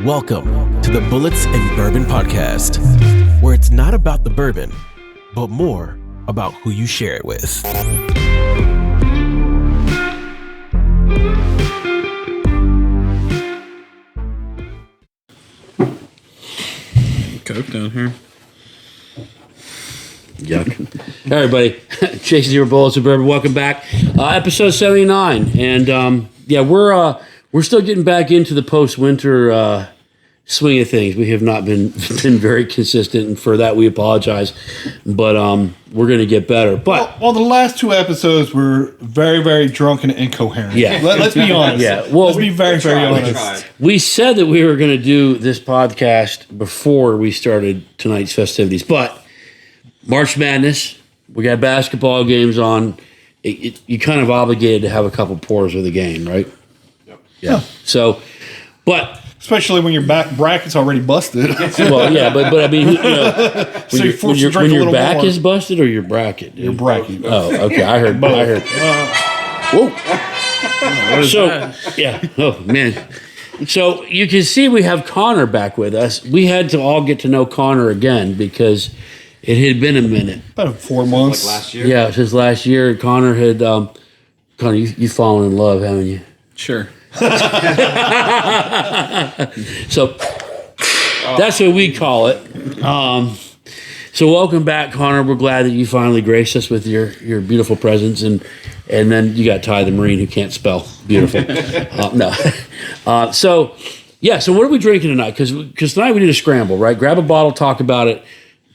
Welcome to the Bullits and Bourbon podcast, where it's not about the bourbon, but more about who you share it with. Coke down here. Yuck. Hey, everybody. Chasing your Bullits and Bourbon. Welcome back. Episode 79. And we're still getting back into the post-winter swing of things. We have not been very consistent, and for that we apologize. But we're going to get better. But well, the last two episodes were very, very drunk and incoherent. Yeah. Let's be honest. Yeah. Well, let's be very, very honest. We said that we were going to do this podcast before we started tonight's festivities, but Marchmadness, we got basketball games on. You kind of obligated to have a couple pours of the game, right? Yep. Yeah. So, but especially when your back bracket's already busted. Well, yeah, but I mean, you know, when your back is busted or your bracket, your bracket. Oh, okay. I heard. Whoa. What is So that? yeah. Oh man. So you can see we have Connor back with us. We had to all get to know Connor again because it had been a minute. About 4 months. Like last year? Yeah, since last year. Connor had, Connor, you've fallen in love, haven't you? Sure. So that's what we call it. So welcome back, Connor. We're glad that you finally graced us with your beautiful presence, and then you got Ty the Marine who can't spell beautiful. So what are we drinking tonight? Because tonight we need a scramble, right? Grab a bottle, talk about it.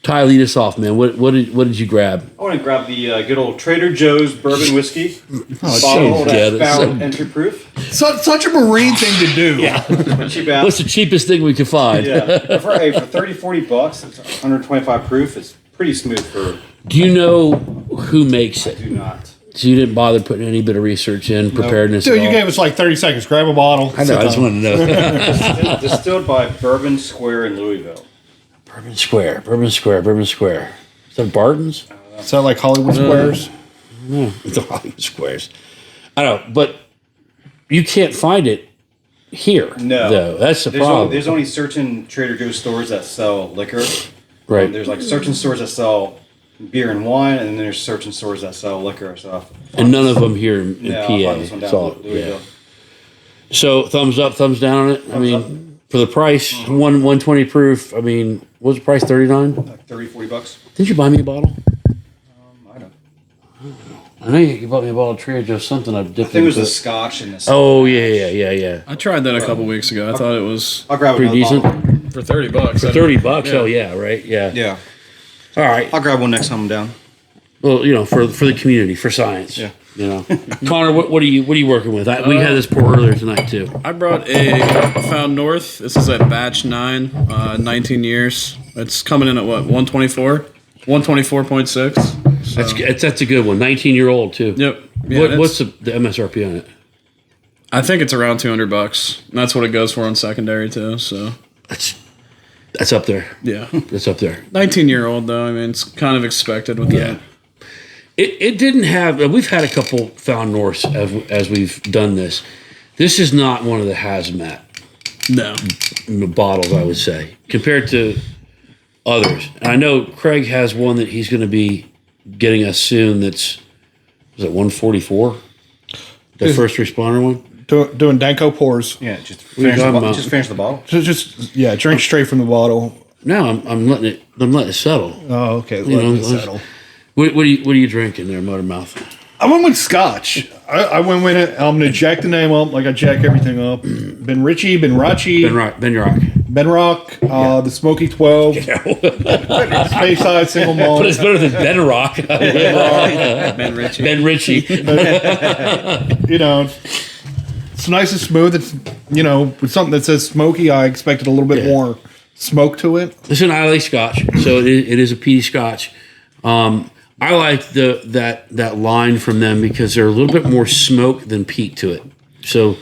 Ty, lead us off, man. What did you grab? I want to grab the good old Trader Joe's bourbon whiskey. Bottle That's found entry proof. Such a Marine thing to do. Yeah. Cheap out. What's the cheapest thing we could find? Yeah. For $30-$40, it's 125 proof. It's pretty smooth for. Do you know who makes it? I do not. So you didn't bother putting any bit of research in, preparedness Dude, at you all? gave us like 30 seconds. Grab a bottle. I know, I just wanted to know. Distilled by Bourbon Square in Louisville. Bourbon Square. Is that Barton's? Is that like Hollywood Squares? It's the Hollywood Squares. I don't know, but you can't find it here. No. Though. That's the problem. There's only certain Trader Joe's stores that sell liquor. Right. There's like certain stores that sell beer and wine, and then there's certain stores that sell liquor. So And none of them here in I'll PA. find this one down So, in Louisville. So thumbs up, thumbs down on it. For the price, 120 proof. I mean, what was the price? $39. Like $30-$40. Didn't you buy me a bottle? I don't. I know you bought me a bottle of Trader Joe's something. I I think it was the Scotch and the. Oh yeah. I tried that a couple weeks ago. I thought it was I'll grab Pretty another decent. bottle. for $30. For $30. Oh yeah, right. Yeah. Yeah. All right. I'll grab one next time I'm down. Well, you know, for the community, for science. Yeah. You know, Connor, what are you working with? We had this pour earlier tonight too. I brought a Found North. This is a batch 9, 19 years. It's coming in at what, 124? 124.6. So. That's a good one. 19-year-old too. Yep. Yeah, What's the MSRP on it? I think it's around $200. That's what it goes for on secondary too. So That's up there. yeah, That's up there. 19-year-old though. I mean, it's kind of expected with that. It didn't have. We've had a couple Found Norths as we've done this. This is not one of the hazmat No. bottles, I would say, compared to others. And I know Craig has one that he's going to be getting us soon. Is it 144? The first responder one. Doing Danko pours. Yeah, just finish the bottle. Just drink straight from the bottle. No, I'm letting it settle. Oh, okay. You Let know, it settle. What are you drinking there, Motormouth? I went with Scotch. I went with it. I'm gonna jack the name up like I jack everything up. Ben Ritchie, Ben Rachi, Ben Rock. the Smoky 12, Space Side Single Malt. But it's better than Ben Rock. Ben Ritchie. Ben Ritchie. You know, it's nice and smooth. It's with something that says smoky, I expected a little bit more smoke to it. It's an Islay Scotch, so it is a peaty Scotch. I like that line from them because they're a little bit more smoke than peat to it. So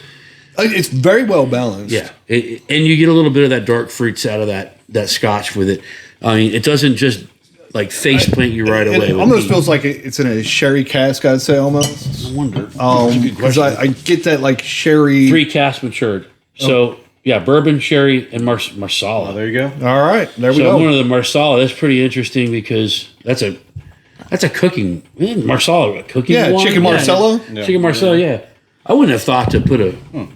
It's very well balanced. yeah, and you get a little bit of that dark fruits out of that Scotch with it. I mean, it doesn't just like face plant you right away. It almost feels like it's in a sherry cask, I'd say almost. I wonder. Because I get that like sherry. 3 casks matured. So bourbon, sherry, and Marsala. Oh, there you go. All right, there we So go. one of the Marsala, that's pretty interesting because that's a cooking Marsala, a cooking Yeah, wine? chicken Marsala? Yeah. Chicken Marsala, yeah. I wouldn't have thought to put I mean,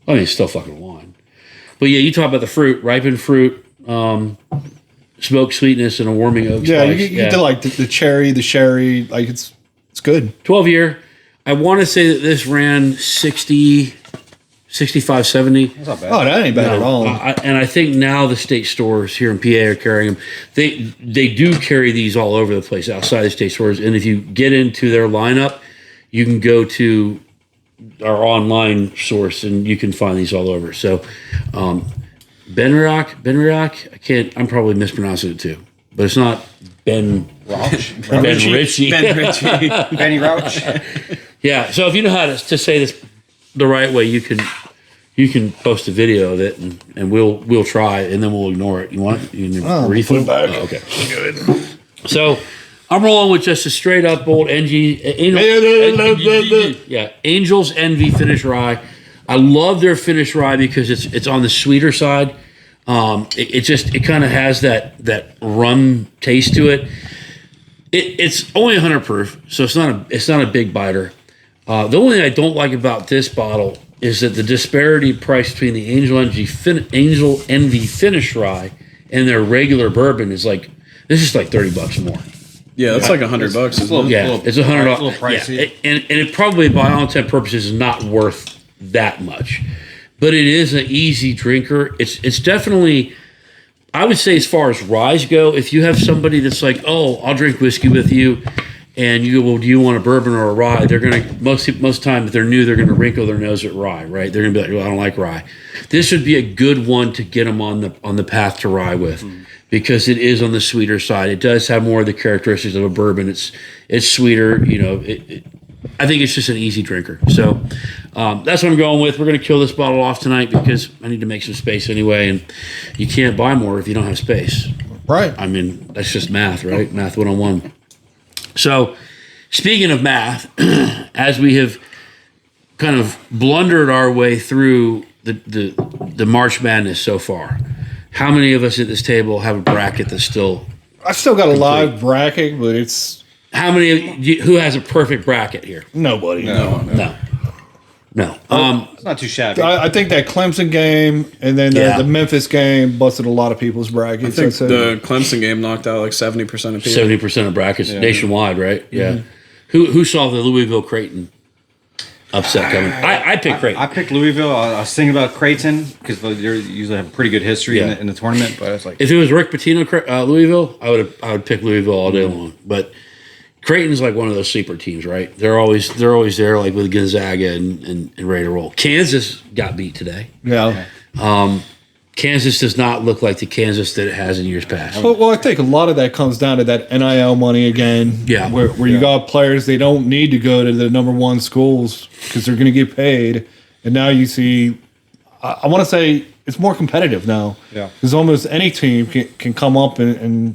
it's still fucking wine. But yeah, you talk about the fruit, ripened fruit, smoke sweetness, and a warming oak Yeah, spice. you get the, like the cherry, the sherry. Like it's good. 12-year. I want to say that this ran 60, 65, 70. That's not bad. Oh, that ain't bad at all. And I think now the state stores here in PA are carrying them. They do carry these all over the place outside the state stores. And if you get into their lineup, you can go to our online source and you can find these all over. So, Benriach, I'm probably mispronouncing it too, but it's not Ben Rouch. Ben Ritchie. Ben Ritchie. Benny Rouch. Yeah. So if you know how to say this the right way, you can post a video of it and we'll try and then we'll ignore it. You want it? You can refill? put it back. Oh, okay. Good. So I'm rolling with just a straight up old Angel's Envy finish rye. I love their finish rye because it's on the sweeter side. It kind of has that rum taste to it. It's only 100 proof, so it's not a big biter. The only thing I don't like about this bottle is that the disparity price between the Angel Envy finish rye and their regular bourbon is like $30 more. Yeah, that's like $100 bucks. It's a little- Yeah, it's $100. a little pricey. Yeah, and it probably, by all intent purposes, is not worth that much. But it is an easy drinker. It's definitely, I would say, as far as ryes go, if you have somebody that's like, oh, I'll drink whiskey with you, and you go, well, do you want a bourbon or a rye? They're gonna most time if they're new, they're gonna wrinkle their nose at rye, right? They're gonna be like, well, I don't like rye. This would be a good one to get them on the path to rye with. Because it is on the sweeter side. It does have more of the characteristics of a bourbon. It's sweeter. You know, I think it's just an easy drinker. So that's what I'm going with. We're going to kill this bottle off tonight because I need to make some space anyway. And you can't buy more if you don't have space. Right. I mean, that's just math, right? Math 101. So speaking of math, as we have kind of blundered our way through the March Madness so far, how many of us at this table have a bracket that's still... I still got a live bracket, but it's How many of you, who has a perfect bracket here? nobody. No. It's not too shabby. I think that Clemson game and then Yeah. the Memphis game busted a lot of people's brackets. I think I'd say. the Clemson game knocked out like 70% of people. 70% of brackets nationwide, right? Yeah. Who saw the Louisville Creighton upset coming? I picked Creighton. I picked Louisville. I was thinking about Creighton because they usually have a pretty good history Yeah. in the tournament. But I was like, If it was Rick Pitino, Louisville, I would pick Louisville all day long. But Creighton's like one of those sleeper teams, right? They're always there, like with Gonzaga and ready to roll. Kansas got beat today. yeah. Kansas does not look like the Kansas that it has in years past. Well, I think a lot of that comes down to that NIL money again. Yeah. Where you got players, they don't need to go to the number one schools because they're going to get paid. And now you see, I want to say it's more competitive now. Yeah. Because almost any team can come up and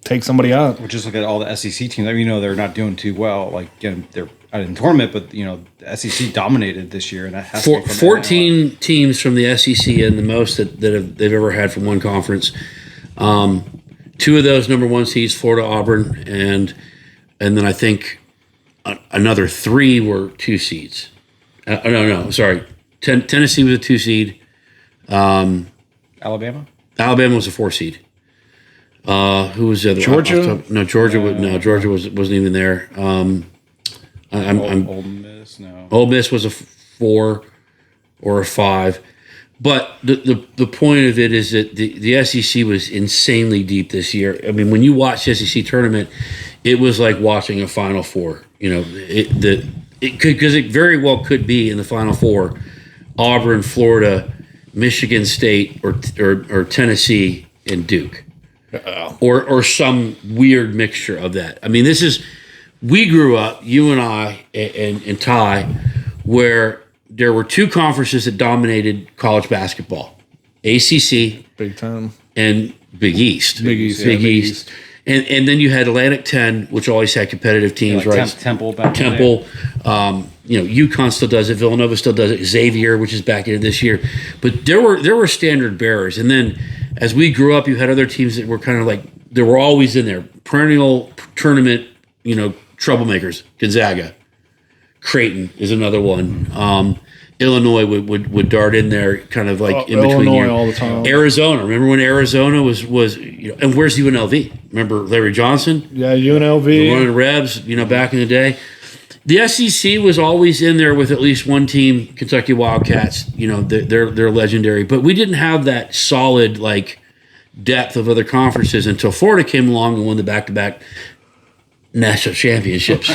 take somebody out. well, just look at all the SEC teams. I mean, they're not doing too well. Like, they're out in the tournament, but the SEC dominated this year, and that has to be from 14 teams from the SEC and the most they've ever had from one conference. Two of those number one seeds, Florida, Auburn, and then I think another three were two seeds. Sorry. Tennessee was a 2 seed. Alabama. Alabama was a 4 seed. Who was the other? Georgia? No, Georgia wasn't even there. Ole Miss. No. Ole Miss was a 4 or a 5. But the point of it is that the SEC was insanely deep this year. I mean, when you watch the SEC tournament, it was like watching a Final Four. Because it very well could be in the Final Four, Auburn, Florida, Michigan State, or Tennessee and Duke, or some weird mixture of that. I mean, we grew up, you and I and Ty, where there were two conferences that dominated college basketball: ACC Big time. and Big East. Big East, yeah, Big Big East. And then you had Atlantic 10, which always had competitive teams, Like right? Temple. Back in the day. Temple, UConn still does it. Villanova still does it. Xavier, which is back into this year. But there were standard bearers. And then as we grew up, you had other teams that were kind of like, they were always in there. Perennial tournament, troublemakers. Gonzaga. Creighton is another one. Illinois would dart in there, kind of like in between. Illinois all the time. Arizona. Remember when Arizona was and where's UNLV? Remember Larry Johnson? Yeah, UNLV. Running Rebs, back in the day. The SEC was always in there with at least one team, Kentucky Wildcats. They're legendary, but we didn't have that solid depth of other conferences until Florida came along and won the back-to-back national championships.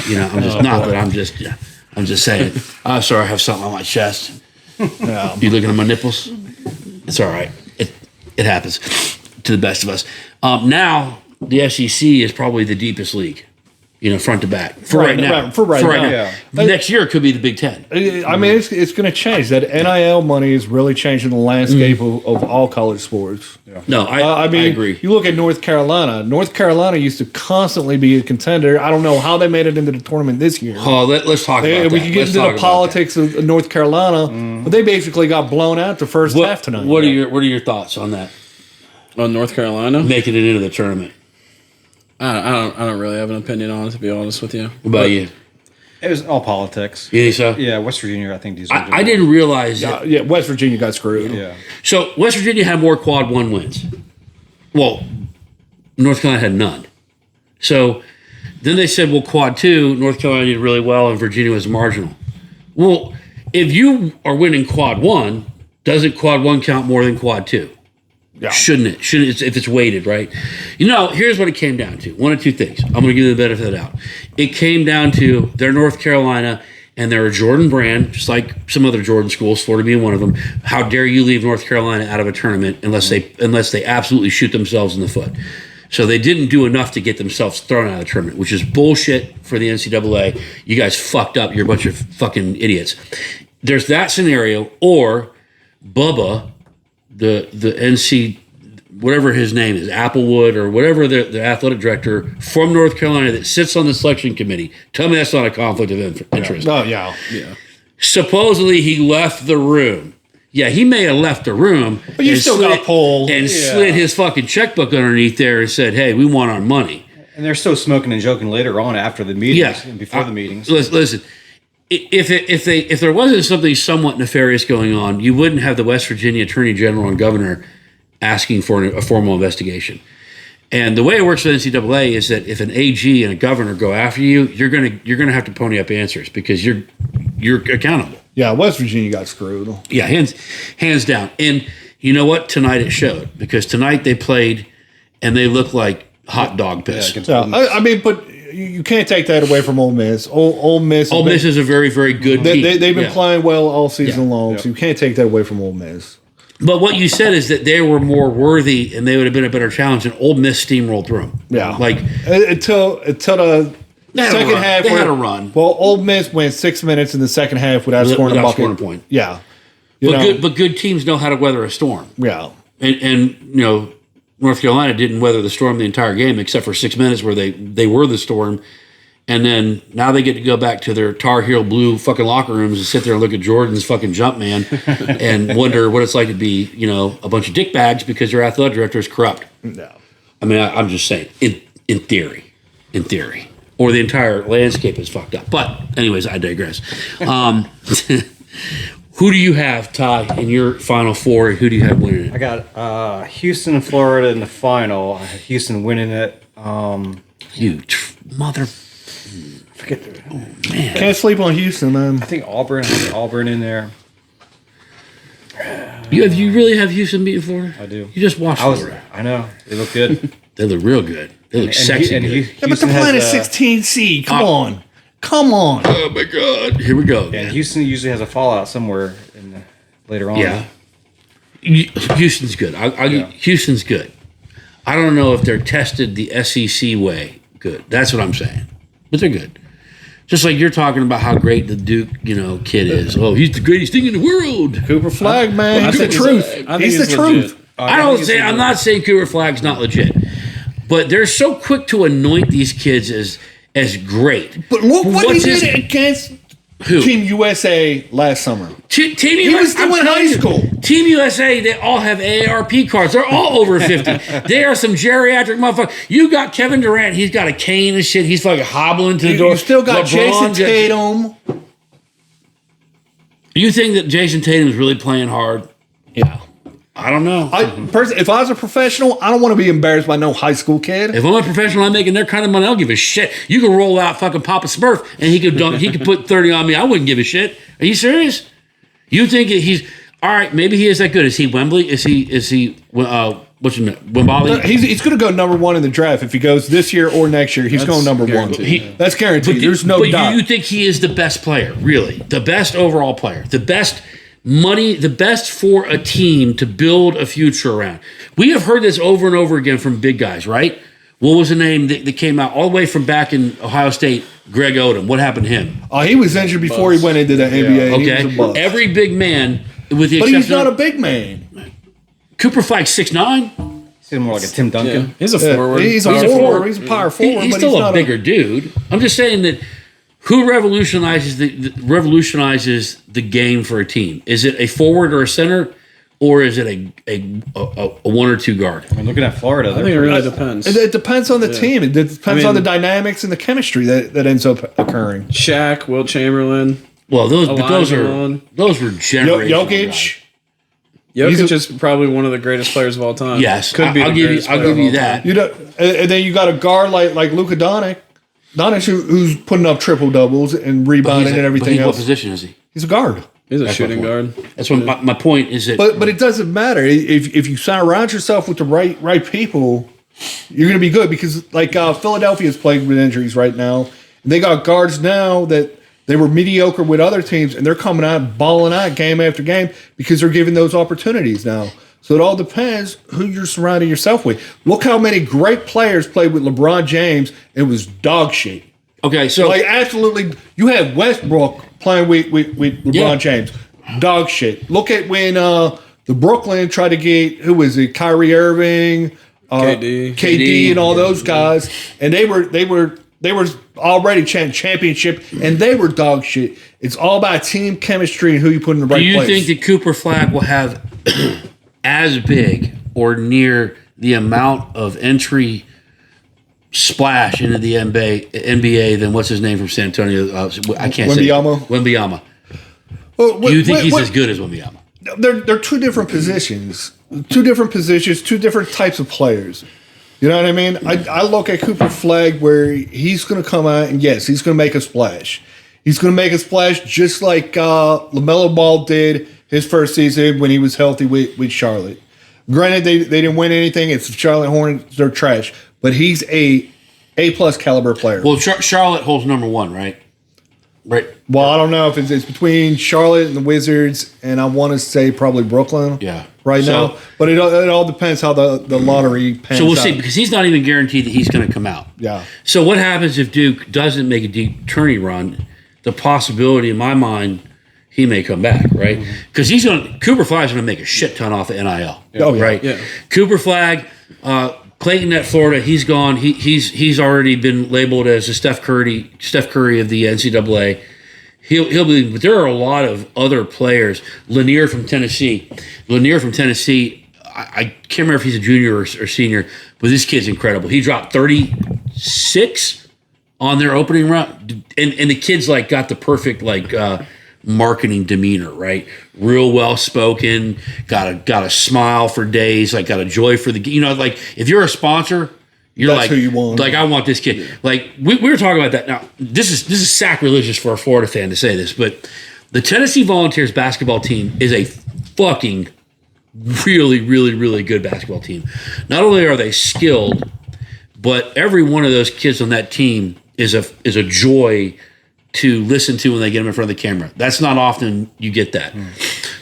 I'm just saying. I'm sorry, I have something on my chest. Yeah. You looking at my nipples? It's all right. It happens to the best of us. Now the SEC is probably the deepest league, front to back for right now. For right now. Yeah. Next year it could be the Big Ten. I mean, it's going to change. That NIL money is really changing the landscape of all college sports. Yeah. No, I agree. You look at North Carolina. North Carolina used to constantly be a contender. I don't know how they made it into the tournament this year. Oh, let's talk about that. We can get into the politics of North Carolina, but they basically got blown out the first half tonight. What are your thoughts on that? On North Carolina, Making it into the tournament. I don't really have an opinion on it, to be honest with you. What about you? It was all politics. You think so? Yeah, West Virginia, I think, deserved it. I didn't realize that. Yeah, West Virginia got screwed. Yeah. So West Virginia had more quad one wins. Well, North Carolina had none. So then they said, well, quad two, North Carolina did really well and Virginia was marginal. Well, if you are winning quad one, doesn't quad one count more than quad two? Yeah. Shouldn't it? If it's weighted, right? Here's what it came down to. One of two things. I'm going to give you the benefit of the doubt. It came down to they're North Carolina and they're a Jordan brand, just like some other Jordan schools, Florida being one of them. How dare you leave North Carolina out of a tournament unless they absolutely shoot themselves in the foot? So they didn't do enough to get themselves thrown out of the tournament, which is bullshit for the NCAA. You guys fucked up. You're a bunch of fucking idiots. There's that scenario, or Bubba, the NC, whatever his name is, Applewood or whatever the athletic director from North Carolina that sits on the selection committee. Tell me that's not a conflict of interest. Oh, yeah. Supposedly he left the room. Yeah, he may have left the room. But you still got pulled. And slid his fucking checkbook underneath there and said, hey, we want our money. And they're still smoking and joking later on after the meetings and before the meetings. Listen. If there wasn't something somewhat nefarious going on, you wouldn't have the West Virginia Attorney General and Governor asking for a formal investigation. And the way it works with NCAA is that if an AG and a governor go after you, you're gonna have to pony up answers because you're accountable. Yeah, West Virginia got screwed. Yeah, hands down. And you know what? Tonight it showed because tonight they played and they looked like hot dog piss. But you can't take that away from Ole Miss. Ole Miss is a very, very good team. They've been playing well all season long, so you can't take that away from Ole Miss. But what you said is that they were more worthy and they would have been a better challenge, and Ole Miss steamrolled through them. Yeah. Until Until the second half. They had a run. Well, Ole Miss went 6 minutes in the second half without scoring a point. Yeah. But good teams know how to weather a storm. Yeah. And North Carolina didn't weather the storm the entire game except for 6 minutes where they were the storm. And then now they get to go back to their Tar Heel blue fucking locker rooms and sit there and look at Jordan's fucking jump man and wonder what it's like to be, a bunch of dickbags because their athletic director is corrupt. No. I mean, I'm just saying, in theory. Or the entire landscape is fucked up. But anyways, I digress. Who do you have, Ty, in your Final Four? Who do you have winning it? I got Houston and Florida in the final. I have Houston winning it. You mother... Forget the... Oh, man. Can't sleep on Houston, man. I think Auburn. I have Auburn in there. You really have Houston beating Florida? I do. You just watched Florida. I know. They look good. They look real good. They look sexy good. But they're playing a 16 seed. Come on. Oh, my God. Here we go. Yeah, Houston usually has a fallout somewhere later on. Yeah. Houston's good. Houston's good. I don't know if they're tested the SEC way good. That's what I'm saying. But they're good. Just like you're talking about how great the Duke, kid is. Oh, he's the greatest thing in the world. Cooper Flagg, man. He's the truth. He's the truth. I'm not saying Cooper Flagg's not legit. but they're so quick to anoint these kids as great. But look what he did against Team USA last summer. Team He USA, was still in high school. Team USA, they all have AARP cards. They're all over 50. They are some geriatric motherfuckers. You got Kevin Durant. He's got a cane and shit. He's fucking hobbling to the door. You still got LeBron, Jason Tatum. You think that Jason Tatum is really playing hard? Yeah. I don't know. If I was a professional, I don't want to be embarrassed by no high school kid. If I'm a professional, I'm making their kind of money. I don't give a shit. You can roll out fucking Papa Smurf and he could dunk. He could put 30 on me. I wouldn't give a shit. Are you serious? You think that he's all right? Maybe he is that good. Is he Wembley? Is he? What's his name? Wembley? He's going to go number one in the draft if he goes this year or next year. He's going number one. That's guaranteed. There's no doubt. You think he is the best player? Really, the best overall player, the best money, the best for a team to build a future around. We have heard this over and over again from big guys, right? What was the name that came out all the way from back in Ohio State? Greg Odom. What happened to him? He was injured before he went into the NBA. Okay. He was a bust. Every big man, with the But exception he's not a of big man. Cooper Flag's 6'9". He's more like a Tim Duncan. Yeah, he's a forward. He's a forward. He's a power forward. He's but still he's a not bigger dude. I'm just saying that who revolutionizes the game for a team? Is it a forward or a center, or is it a one or two guard? I mean, looking at Florida, I think it really depends. It depends on the team. It depends on the dynamics and the chemistry that ends up occurring. Shaq, Wilt Chamberlain. Well, those were Olajuwon. generational Jokic. Jokic is probably one of the greatest players of all time. Yes, Could be I'll the give greatest you. I'll player give of you all that. time. And then you got a guard like Luka Doncic, who's putting up triple doubles and rebounding and everything What else. position is he? He's a guard. He's a shooting guard. That's what my point is. That But it doesn't matter if you surround yourself with the right people, you're going to be good because like Philadelphia is plagued with injuries right now. And they got guards now that they were mediocre with other teams, and they're coming out balling out game after game because they're given those opportunities now. So it all depends who you're surrounding yourself with. Look how many great players played with LeBron James. It was dog shit. okay, so Like absolutely, you had Westbrook playing with LeBron James. Dog shit. Look at when the Brooklyn tried to get Kyrie Irving, KD, and all those guys, and they were already championship, and they were dog shit. It's all about team chemistry and who you put in the right do you place. think that Cooper Flag will have as big or near the amount of entry splash into the NBA than what's his name from San Antonio? I can't say Wembanyama. Well, Do you think he's as good as Wembanyama? They're two different positions. Two different types of players. You know what I mean? I look at Cooper Flag where he's going to come out and yes, he's going to make a splash. He's going to make a splash just like LaMelo Ball did his first season when he was healthy with Charlotte. Granted, they didn't win anything. It's the Charlotte Hornets. They're trash. But he's a plus caliber player. Well, Charlotte holds number one, right? Right. Well, I don't know if it's between Charlotte and the Wizards, and I want to say probably Brooklyn. Yeah. Right now, but it all depends how the lottery pans out. So we'll see because he's not even guaranteed that he's going to come out. Yeah. So what happens if Duke doesn't make a deep tourney run? The possibility in my mind, he may come back, right? Because Cooper Flag's going to make a shit ton off of NIL. Oh, yeah. Right. Yeah. Cooper Flag, Clayton at Florida, he's gone. He's already been labeled as a Steph Curry of the NCAA. He'll be, but there are a lot of other players. Lanier from Tennessee, I can't remember if he's a junior or senior, but this kid's incredible. He dropped 36 on their opening round, and the kid's like got the perfect marketing demeanor, right? Real well spoken, got a smile for days, like got a joy for the like if you're a sponsor. You're That's who you want. Like I want this kid. Like we were talking about that. Now this is sacrilegious for a Florida fan to say this, but the Tennessee Volunteers basketball team is a fucking really, really, really good basketball team. Not only are they skilled, but every one of those kids on that team is a joy to listen to when they get them in front of the camera. That's not often you get that.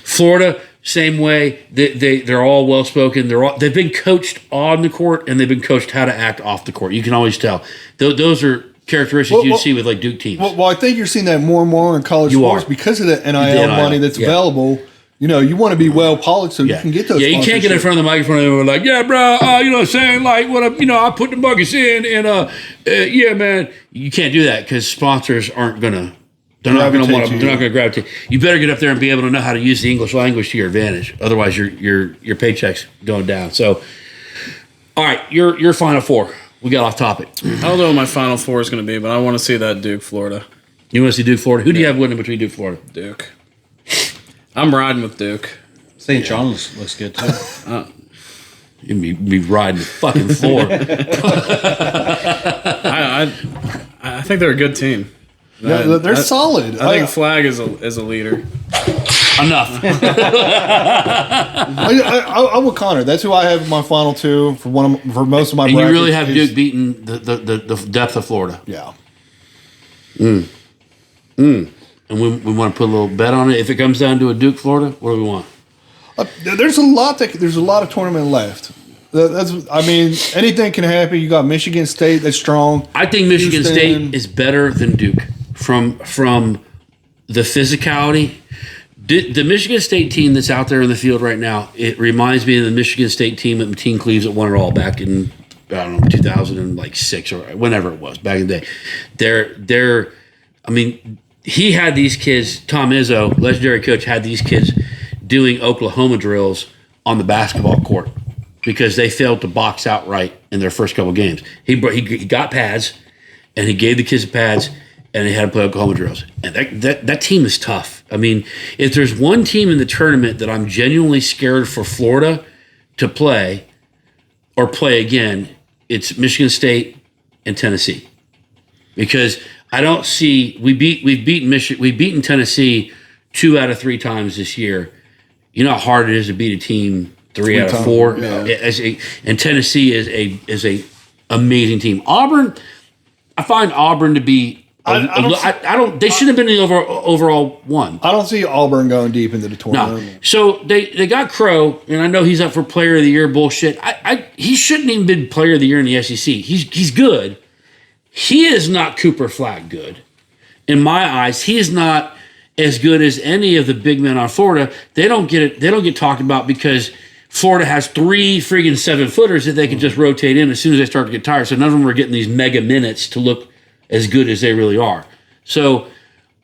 Florida. Same way, they're all well spoken. They've been coached on the court and they've been coached how to act off the court. You can always tell. Those are characteristics you see with like Duke teams. Well, I think you're seeing that more and more in college sports because of the NIL money that's available. You want to be well polished so you can get those. Yeah, you can't get in front of the microphone and we're like, yeah, bro, you know what I'm saying? Like, I put the buckets in and, yeah, man. You can't do that because sponsors aren't going to, they're not going to gravitate. You better get up there and be able to know how to use the English language to your advantage. Otherwise, your paycheck's going down. So, all right, your Final Four. We got off topic. I don't know what my Final Four is going to be, but I want to see that Duke, Florida. You want to see Duke, Florida? Who do you have winning between Duke, Florida? Duke. I'm riding with Duke. St. John looks good too. You'd be riding the fucking floor. I think they're a good team. Yeah, they're solid. I think Flag is a leader. Enough. I'm with Connor. That's who I have in my final two for most of my. And brackets. you really have Duke beating the depth of Florida. Yeah. And we want to put a little bet on it. If it comes down to a Duke, Florida, what do we want? There's a lot of tournament left. Anything can happen. You got Michigan State that's strong. I think Michigan State is better than Duke from the physicality. The Michigan State team that's out there in the field right now, it reminds me of the Michigan State team at Team Cleves that won it all back in 2006 or whenever it was back in the day. He had these kids. Tom Izzo, legendary coach, had these kids doing Oklahoma drills on the basketball court because they failed to box out right in their first couple games. He got pads, and he gave the kids pads, and they had to play Oklahoma drills. And that team is tough. If there's one team in the tournament that I'm genuinely scared for Florida to play or play again, it's Michigan State and Tennessee, because I don't see we've beaten Tennessee 2 out of 3 times this year. You know how hard it is to beat a team 3 out of 4. Yeah. And Tennessee is a amazing team. Auburn, I find Auburn to be. They should have been in the overall one. I don't see Auburn going deep into the tournament. No. So they got Crow, and I know he's up for Player of the Year bullshit. He shouldn't even been Player of the Year in the SEC. He's good. He is not Cooper Flag good. In my eyes, he is not as good as any of the big men on Florida. They don't get talked about because Florida has 3 freaking 7-footers that they can just rotate in as soon as they start to get tired. So none of them are getting these mega minutes to look as good as they really are. So,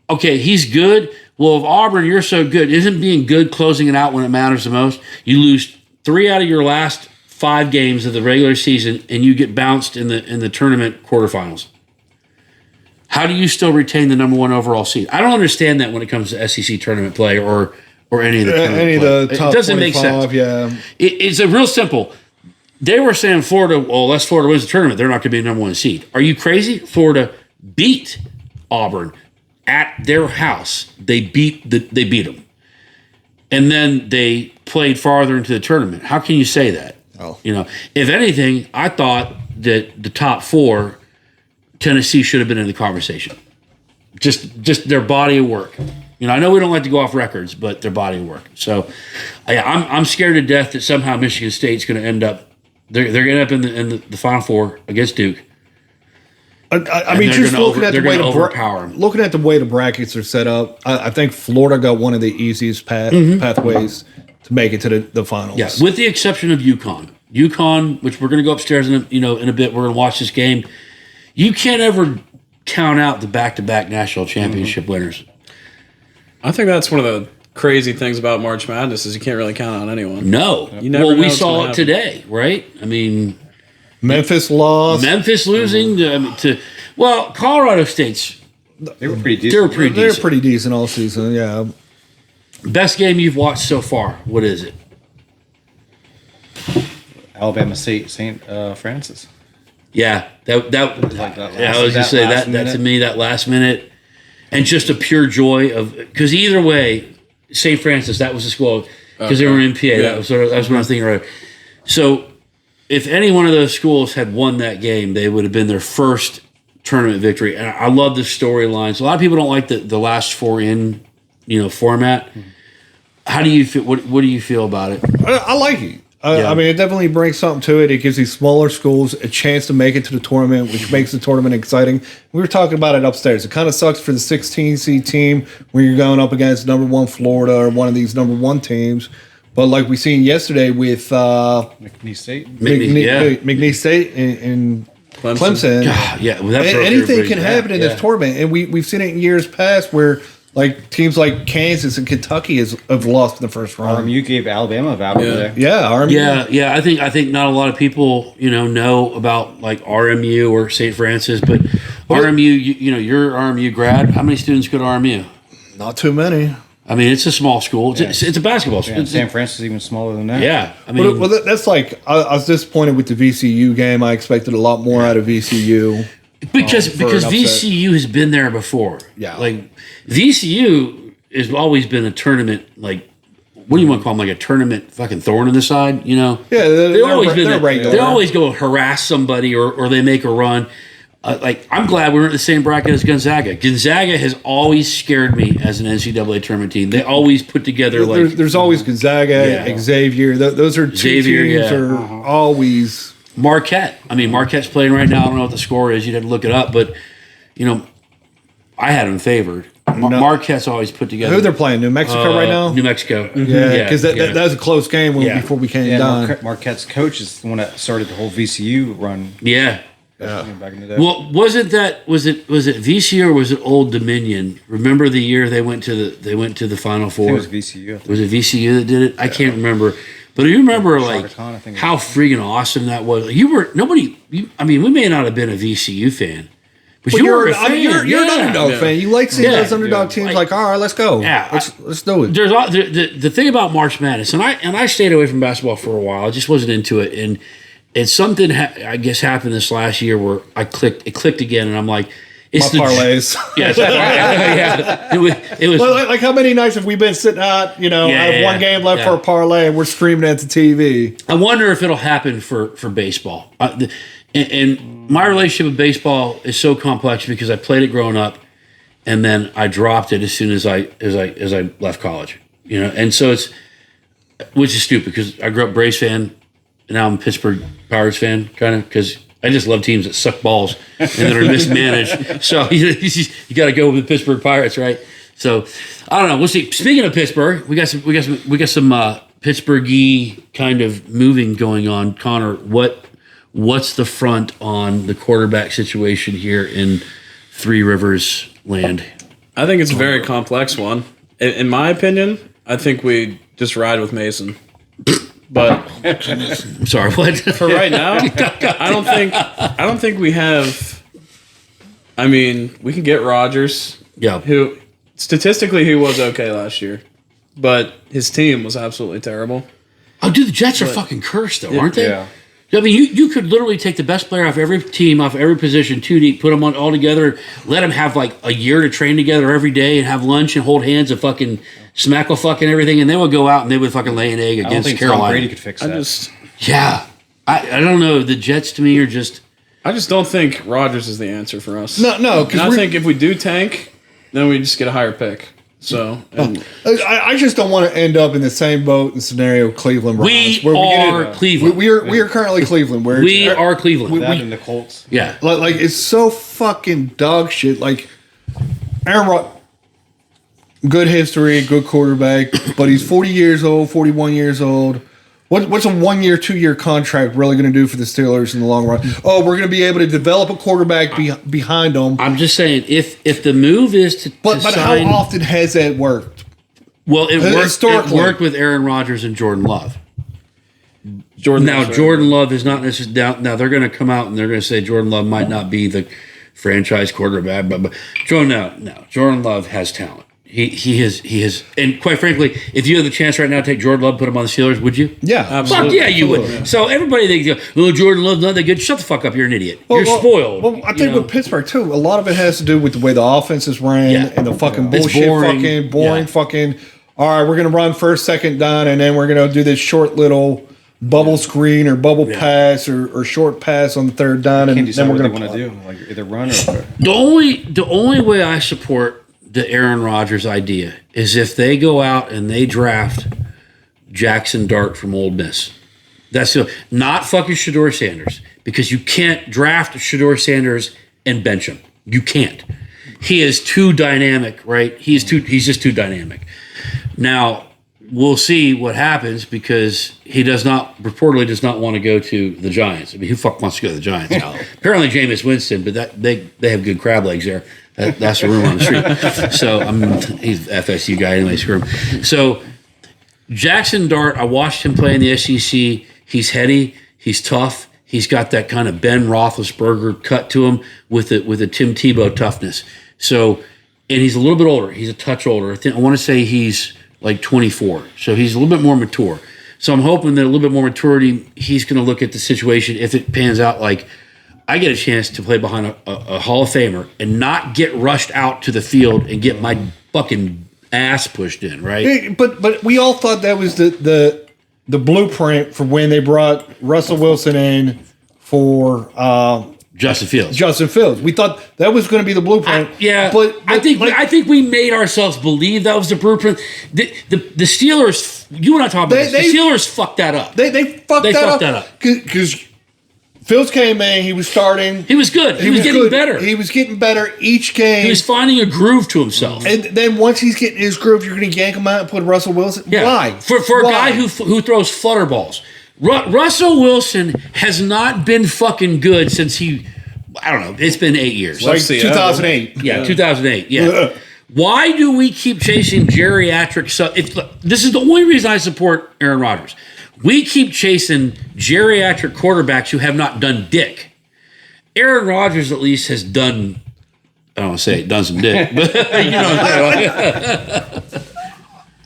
okay, he's good. Well, if Auburn, you're so good, isn't being good closing it out when it matters the most? You lose 3 out of your last 5 games of the regular season, and you get bounced in the tournament quarterfinals. How do you still retain the number 1 overall seed? I don't understand that when it comes to SEC tournament play or any of the tournament any play. of the top it doesn't 25, make sense. Yeah, it's a real simple. They were saying Florida, well, unless Florida wins the tournament, they're not going to be a number 1 seed. Are you crazy? Florida beat Auburn at their house. They beat them. And then they played farther into the tournament. How can you say that? Oh. If anything, I thought that the top 4, Tennessee should have been in the conversation. Just their body of work. I know we don't like to go off records, but their body of work. So, I'm scared to death that somehow Michigan State's going to end up. They're going to end up in the Final Four against Duke. Just looking at the way the brackets are set up, I think Florida got one of the easiest pathways to make it to the finals. Yeah, with the exception of UConn. UConn, which we're going to go upstairs in a bit. We're going to watch this game. You can't ever count out the back-to-back national championship winners. I think that's one of the crazy things about March Madness is you can't really count on anyone. No. You never know we what's saw gonna it happen. today, right? Memphis lost. Memphis losing to Colorado State's. They were pretty decent. They're pretty decent all season. Yeah. Best game you've watched so far. What is it? Alabama State, St. Francis. Yeah, that Like that I was just say that to me that last minute, and just a pure joy of because either way, St. Francis, that was the school because they were in PA. Yeah. That was what I was thinking. Right. So, if any one of those schools had won that game, they would have been their first tournament victory. And I love the storylines. A lot of people don't like the last 4 in format. How do you feel? What do you feel about it? I like it. I mean, it definitely brings something to it. It gives these smaller schools a chance to make it to the tournament, which makes the tournament exciting. We were talking about it upstairs. It kind of sucks for the 16 seed team when you're going up against number 1 Florida or one of these number 1 teams. But like we seen yesterday with McNeese State, McNeese State and Clemson. God, yeah, well, anything can happen in this tournament, and we've seen it in years past where. Like teams like Kansas and Kentucky have lost in the first round. You gave Alabama a value there. Yeah, RMU. Yeah. I think not a lot of people know about like RMU or St. Francis, but RMU. You're RMU grad. How many students go to RMU? Not too many. I mean, it's a small school. It's a basketball school. Yeah, San Francisco is even smaller than that. Yeah, I mean, well, that's like I was disappointed with the VCU game. I expected a lot more out of VCU. Because VCU has been there before. Yeah. Like VCU has always been a tournament, like, what do you want to call them? Like a tournament fucking thorn in the side, Yeah, they've always been regular. They always go harass somebody or they make a run. Like, I'm glad we're in the same bracket as Gonzaga. Gonzaga has always scared me as an NCAA tournament team. They always put together like... There's always Gonzaga, Xavier. Those are two Xavier, teams are always... Marquette. I mean, Marquette's playing right now. I don't know what the score is. You'd have to look it up. But, I had them favored. Marquette's always put together. Who they're playing? New Mexico right now? New Mexico. Yeah, because that was a close game before we came down. Marquette's coach is the one that started the whole VCU run. Yeah. Back in the day. Well, was it VCU or was it Old Dominion? Remember the year they went to the Final Four? I think it was VCU. Was it VCU that did it? I can't remember. But do you remember Khan, I think how freaking awesome that was? We may not have been a VCU fan, but you were a fan. You're an underdog fan. You like seeing those underdog teams. Like, all right, let's go. Yeah, let's do it. There's the thing about March Madness, and I stayed away from basketball for a while. I just wasn't into it, and something I guess happened this last year where it clicked again, and I'm like. It's parlays. Yeah. It was like how many nights have we been sitting out, out of one game left for a parlay and we're screaming at the TV. I wonder if it'll happen for baseball. And my relationship with baseball is so complex because I played it growing up and then I dropped it as soon as I left college. And so which is stupid because I grew up Braves fan and now I'm a Pittsburgh Pirates fan kind of because I just love teams that suck balls and that are mismanaged. So you got to go with the Pittsburgh Pirates, right? So I don't know. We'll see. Speaking of Pittsburgh, we got some Pittsburgh-y kind of moving going on. Connor, what's the front on the quarterback situation here in Three Rivers land? I think it's a very complex one. In my opinion, I think we just ride with Mason. But I'm sorry, what? For right now, I don't think we have. I mean, we can get Rodgers. Yeah. Who statistically he was okay last year, but his team was absolutely terrible. Oh, dude, the Jets are fucking cursed, though, aren't they? Yeah. I mean, you could literally take the best player off every team, off every position, 2 deep, put them on all together, let them have like a year to train together every day and have lunch and hold hands and fucking smackle fucking everything, and they would go out and they would fucking lay an egg against Carolina. Tom Brady could fix that. I don't know. The Jets to me are just. I just don't think Rodgers is the answer for us. No. And I think if we do tank, then we just get a higher pick. So I just don't want to end up in the same boat and scenario Cleveland Browns. We are Cleveland. We are currently Cleveland. We are Cleveland. That and the Colts. Yeah. Like it's so fucking dog shit. Like Aaron Rodgers, good history, good quarterback, but he's 40 years old, 41 years old. What's a 1 year, 2 year contract really going to do for the Steelers in the long run? Oh, we're going to be able to develop a quarterback behind them. I'm just saying, if the move is to But sign, how often has that worked? Well, it Historically. worked with Aaron Rodgers and Jordan Love. Jordan Love is not necessarily now. They're going to come out and they're going to say Jordan Love might not be the franchise quarterback, but Jordan Love has talent. He has, and quite frankly, if you had the chance right now to take Jordan Love, put him on the Steelers, would you? Yeah, absolutely. Fuck yeah, you would. So everybody thinks, oh, Jordan Love's not that good. Shut the fuck up, you're an idiot. You're spoiled. Well, I think with Pittsburgh too, a lot of it has to do with the way the offense is ran and the fucking bullshit, boring. All right, we're gonna run first, second down, and then we're gonna do this short little bubble screen or bubble pass or short pass on the third down, and then we're gonna want to do like either run or. The only way I support the Aaron Rodgers idea is if they go out and they draft Jackson Dart from Ole Miss. That's not fucking Shedeur Sanders, because you can't draft Shedeur Sanders and bench him. You can't. He is too dynamic, right? He's just too dynamic. Now, we'll see what happens, because he reportedly does not want to go to the Giants. I mean, who fuck wants to go to the Giants? Apparently Jameis Winston, but they have good crab legs there. That's the rumor on the street. So he's an FSU guy anyway. Screw him. So Jackson Dart, I watched him play in the SEC. He's heady. He's tough. He's got that kind of Ben Roethlisberger cut to him with a Tim Tebow toughness. So, and he's a little bit older. He's a touch older. I want to say he's like 24. So he's a little bit more mature. So I'm hoping that a little bit more maturity, he's going to look at the situation, if it pans out like I get a chance to play behind a Hall of Famer and not get rushed out to the field and get my fucking ass pushed in, right? Hey, but we all thought that was the blueprint for when they brought Russell Wilson in for Justin Fields. We thought that was going to be the blueprint. But I think we made ourselves believe that was the blueprint. The Steelers, you and I talked about this. The Steelers fucked that up. They fucked that up because Fields came in. He was starting. He was good. He was getting better. He was getting better each game. He was finding a groove to himself. And then once he's getting his groove, you're going to yank him out and put Russell Wilson. Yeah. Why? For a guy who throws flutter balls. Russell Wilson has not been fucking good since I don't know, it's been 8 years. Like 2008. Yeah, 2008. Yeah. Why do we keep chasing geriatric stuff? This is the only reason I support Aaron Rodgers. We keep chasing geriatric quarterbacks who have not done dick. Aaron Rodgers at least has done, I don't want to say done some dick, but you know what I'm saying.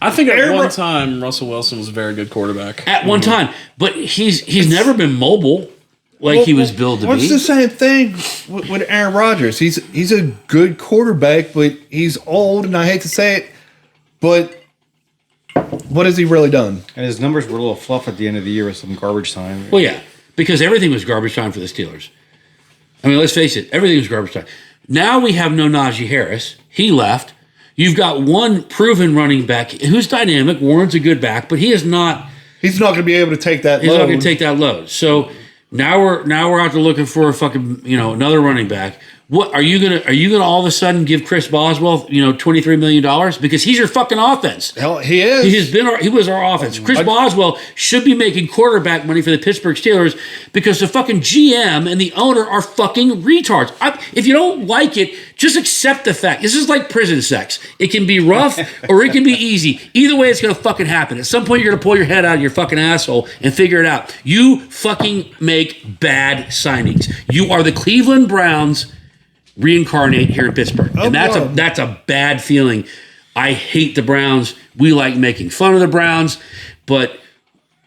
I think at one time Russell Wilson was a very good quarterback. At one time, but he's never been mobile like he was billed to be. It's the same thing with Aaron Rodgers. He's a good quarterback, but he's old, and I hate to say it, but what has he really done? And his numbers were a little fluff at the end of the year with some garbage time. Well, yeah, because everything was garbage time for the Steelers. I mean, let's face it, everything was garbage time. Now we have no Najee Harris. He left. You've got one proven running back who's dynamic. Warren's a good back, but he's not going to be able to take that load. He's not going to take that load. So now we're out there looking for a fucking, another running back. What are you gonna all of a sudden give Chris Boswell, $23 million because he's your fucking offense? Hell, he is. He was our offense. Chris Boswell should be making quarterback money for the Pittsburgh Steelers because the fucking GM and the owner are fucking retards. If you don't like it, just accept the fact. This is like prison sex. It can be rough or it can be easy. Either way, it's gonna fucking happen. At some point, you're gonna pull your head out of your fucking asshole and figure it out. You fucking make bad signings. You are the Cleveland Browns reincarnate here in Pittsburgh. And that's a bad feeling. I hate the Browns. We like making fun of the Browns, but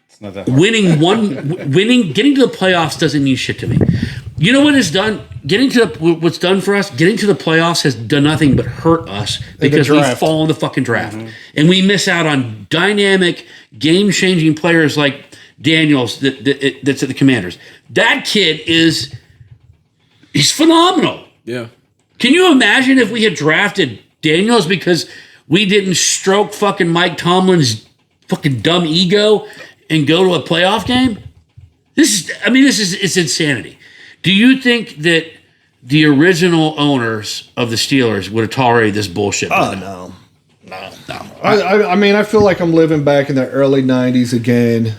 it's not that hard. Getting to the playoffs doesn't mean shit to me. You know what it's done? What's done for us? Getting to the playoffs has done nothing but hurt us because we fall in the fucking draft. Mm-hmm. And we miss out on dynamic, game-changing players like Daniels that's at the Commanders. That kid he's phenomenal. Yeah. Can you imagine if we had drafted Daniels because we didn't stroke fucking Mike Tomlin's fucking dumb ego and go to a playoff game? It's insanity. Do you think that the original owners of the Steelers would have tolerated this bullshit? Oh, no. I feel like I'm living back in the early 90s again.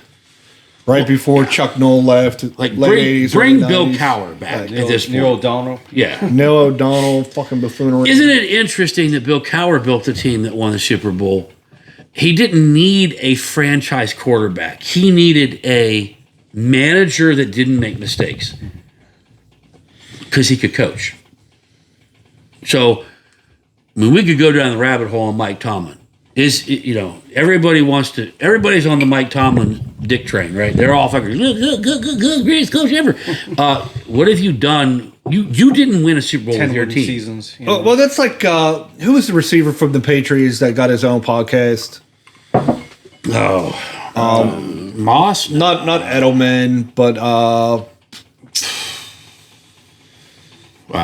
Right before Chuck Noll left, like late 80s. Bring Bill Cowher back at this point. Neil O'Donnell. Yeah. Neil O'Donnell, fucking buffoonery. Isn't it interesting that Bill Cowher built the team that won the Super Bowl? He didn't need a franchise quarterback. He needed a manager that didn't make mistakes because he could coach. So, we could go down the rabbit hole on Mike Tomlin. Everybody's on the Mike Tomlin dick train, right? They're all fucking good, greatest coach ever. What have you done? You didn't win a Super Bowl with your team. Seasons. Well, that's like who was the receiver from the Patriots that got his own podcast? Moss? Not Edelman, but I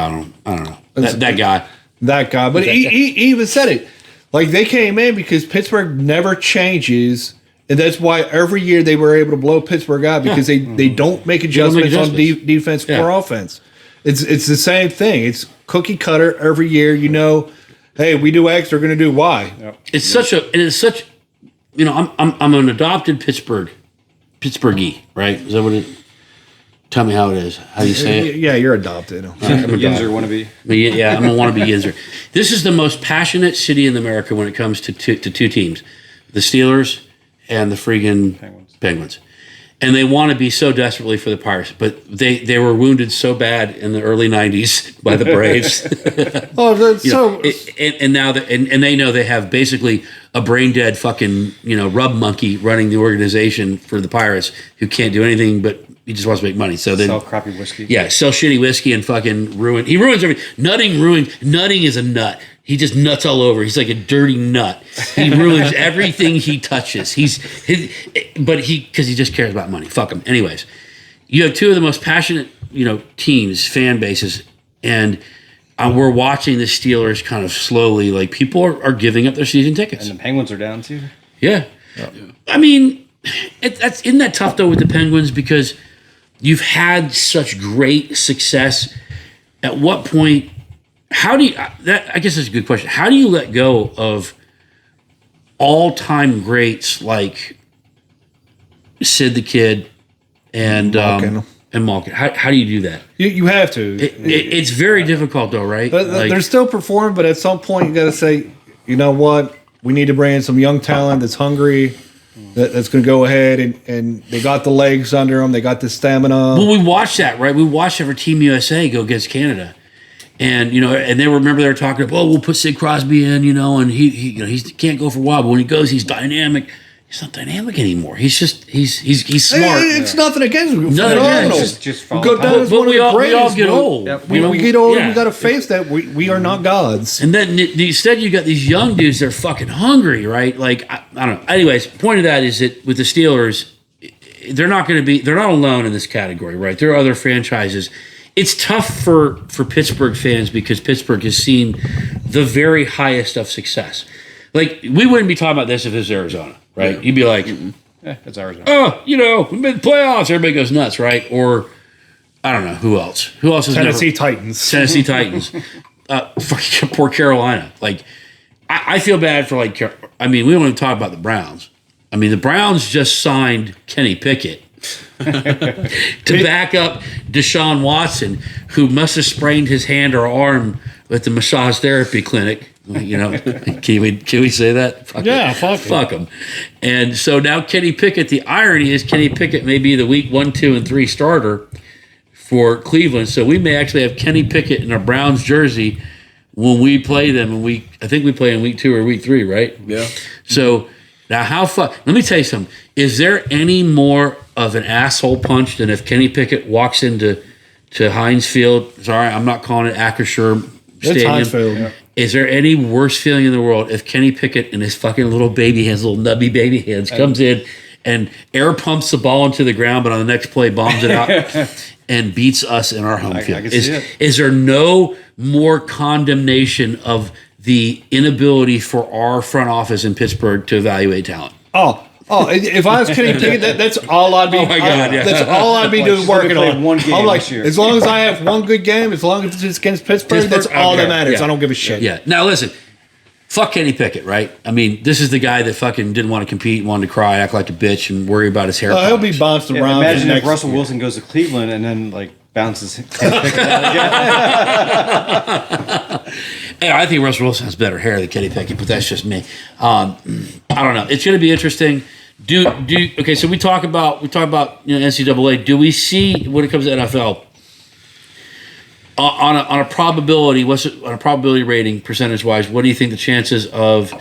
don't know. That guy. That guy, but he even said it. Like, they came in because Pittsburgh never changes And that's why every year they were able to blow Pittsburgh out because they don't make adjustments on defense or offense. It's the same thing. It's cookie cutter every year. You know, hey, we do X, they're going to do Y. Yep. It's such. You know, I'm an adopted Pittsburghie, right? Is that what it? Tell me how it is. How do you say it? Yeah, you're adopted. Yinzer wannabe. Yeah, I'm a wannabe Yinzer. This is the most passionate city in America when it comes to two teams, the Steelers and the freaking Penguins. And they want to be so desperately for the Pirates, but they were wounded so bad in the early '90s by the Braves. And now and they know they have basically a brain dead fucking rub monkey running the organization for the Pirates who can't do anything but he just wants to make money. So then sell crappy whiskey. Yeah, sell shitty whiskey and fucking ruin. He ruins everything. Nutting is a nut. He just nuts all over. He's like a dirty nut. He ruins everything he touches. Because he just cares about money. Fuck him. Anyways, you have two of the most passionate, teams, fan bases, and we're watching the Steelers kind of slowly. Like people are giving up their season tickets, and the Penguins are down too. Yeah. I mean, isn't that tough though with the Penguins because you've had such great success. At what point? How do you? I guess that's a good question. How do you let go of all-time greats like Sid the Kid and Malkin? How do you do that? You have to. It's very difficult, though, right? They're still performing, but at some point you got to say, you know what? We need to bring in some young talent that's hungry. That's going to go ahead and they got the legs under them. They got the stamina. Well, we watched that, right? We watched that for Team USA go against Canada. And and they were talking about, we'll put Sid Crosby in, and he can't go for a while, but when he goes, he's dynamic. He's not dynamic anymore. He's smart. It's nothing against him. Nothing against. Just go down but we all get old. Yep. We get old. Yeah. We got to face that we are not gods. And then instead, you got these young dudes. They're fucking hungry, right? Like I don't know. Anyways, point of that is that with the Steelers, they're not alone in this category, right? There are other franchises. It's tough for Pittsburgh fans because Pittsburgh has seen the very highest of success. Like, we wouldn't be talking about this if it was Arizona, right? Yeah. You'd be like, it's Arizona. Oh, we made the playoffs. Everybody goes nuts, right? Or, I don't know, who else? Who else is Tennessee Titans. Tennessee Titans. Poor Carolina. Like, I feel bad for, we don't even talk about the Browns. The Browns just signed Kenny Pickett to back up Deshaun Watson, who must have sprained his hand or arm at the massage therapy clinic. Can we say that? Fuck him. And so now Kenny Pickett. The irony is Kenny Pickett may be the week 1, 2, and 3 starter for Cleveland. So we may actually have Kenny Pickett in a Browns jersey when we play them. And I think we play in week 2 or week 3, right? Yeah. So now let me tell you something. Is there any more of an asshole punch than if Kenny Pickett walks into Heinz Field? Sorry, I'm not calling it Acrisure Stadium. It's Heinz Field. Yeah. Is there any worse feeling in the world if Kenny Pickett in his fucking little baby hands, little nubby baby hands, comes in and air pumps the ball into the ground, but on the next play bombs it out and beats us in our home field? Is there no more condemnation of the inability for our front office in Pittsburgh to evaluate talent? Oh, if I was Kenny Pickett, that's all I'd be. Oh my God, yeah. That's all I'd be doing, working on. One game I'm like, this year. as long as I have one good game, as long as it's against Pittsburgh, that's all that matters. Yeah. I don't give a shit. Yeah. Now listen, fuck Kenny Pickett, right? This is the guy that fucking didn't want to compete, wanted to cry, act like a bitch, and worry about his hair. He'll be bounced around. Imagine if Russell Wilson goes to Cleveland and then bounces Kenny Pickett out again. Hey, I think Russell Wilson has better hair than Kenny Pickett, but that's just me. I don't know. It's going to be interesting. Okay? So we talk about NCAA. Do we see when it comes to NFL on a probability? On a probability rating percentage wise? What do you think the chances of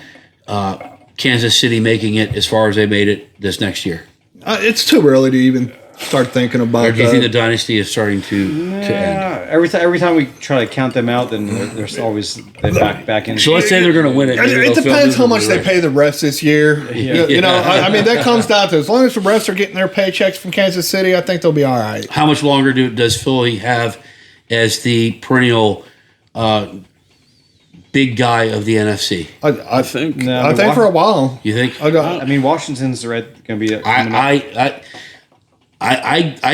Kansas City making it as far as they made it this next year? It's too early to even start thinking about. Or do you think the dynasty is starting to end? Every time we try to count them out, then there's always back in. So let's say they're going to win it. It depends how much they pay the refs this year. That comes down to, as long as the refs are getting their paychecks from Kansas City, I think they'll be all right. How much longer does Philly have as the perennial big guy of the NFC? I think. No, I think for a while. You think? I mean, Washington's going to be. I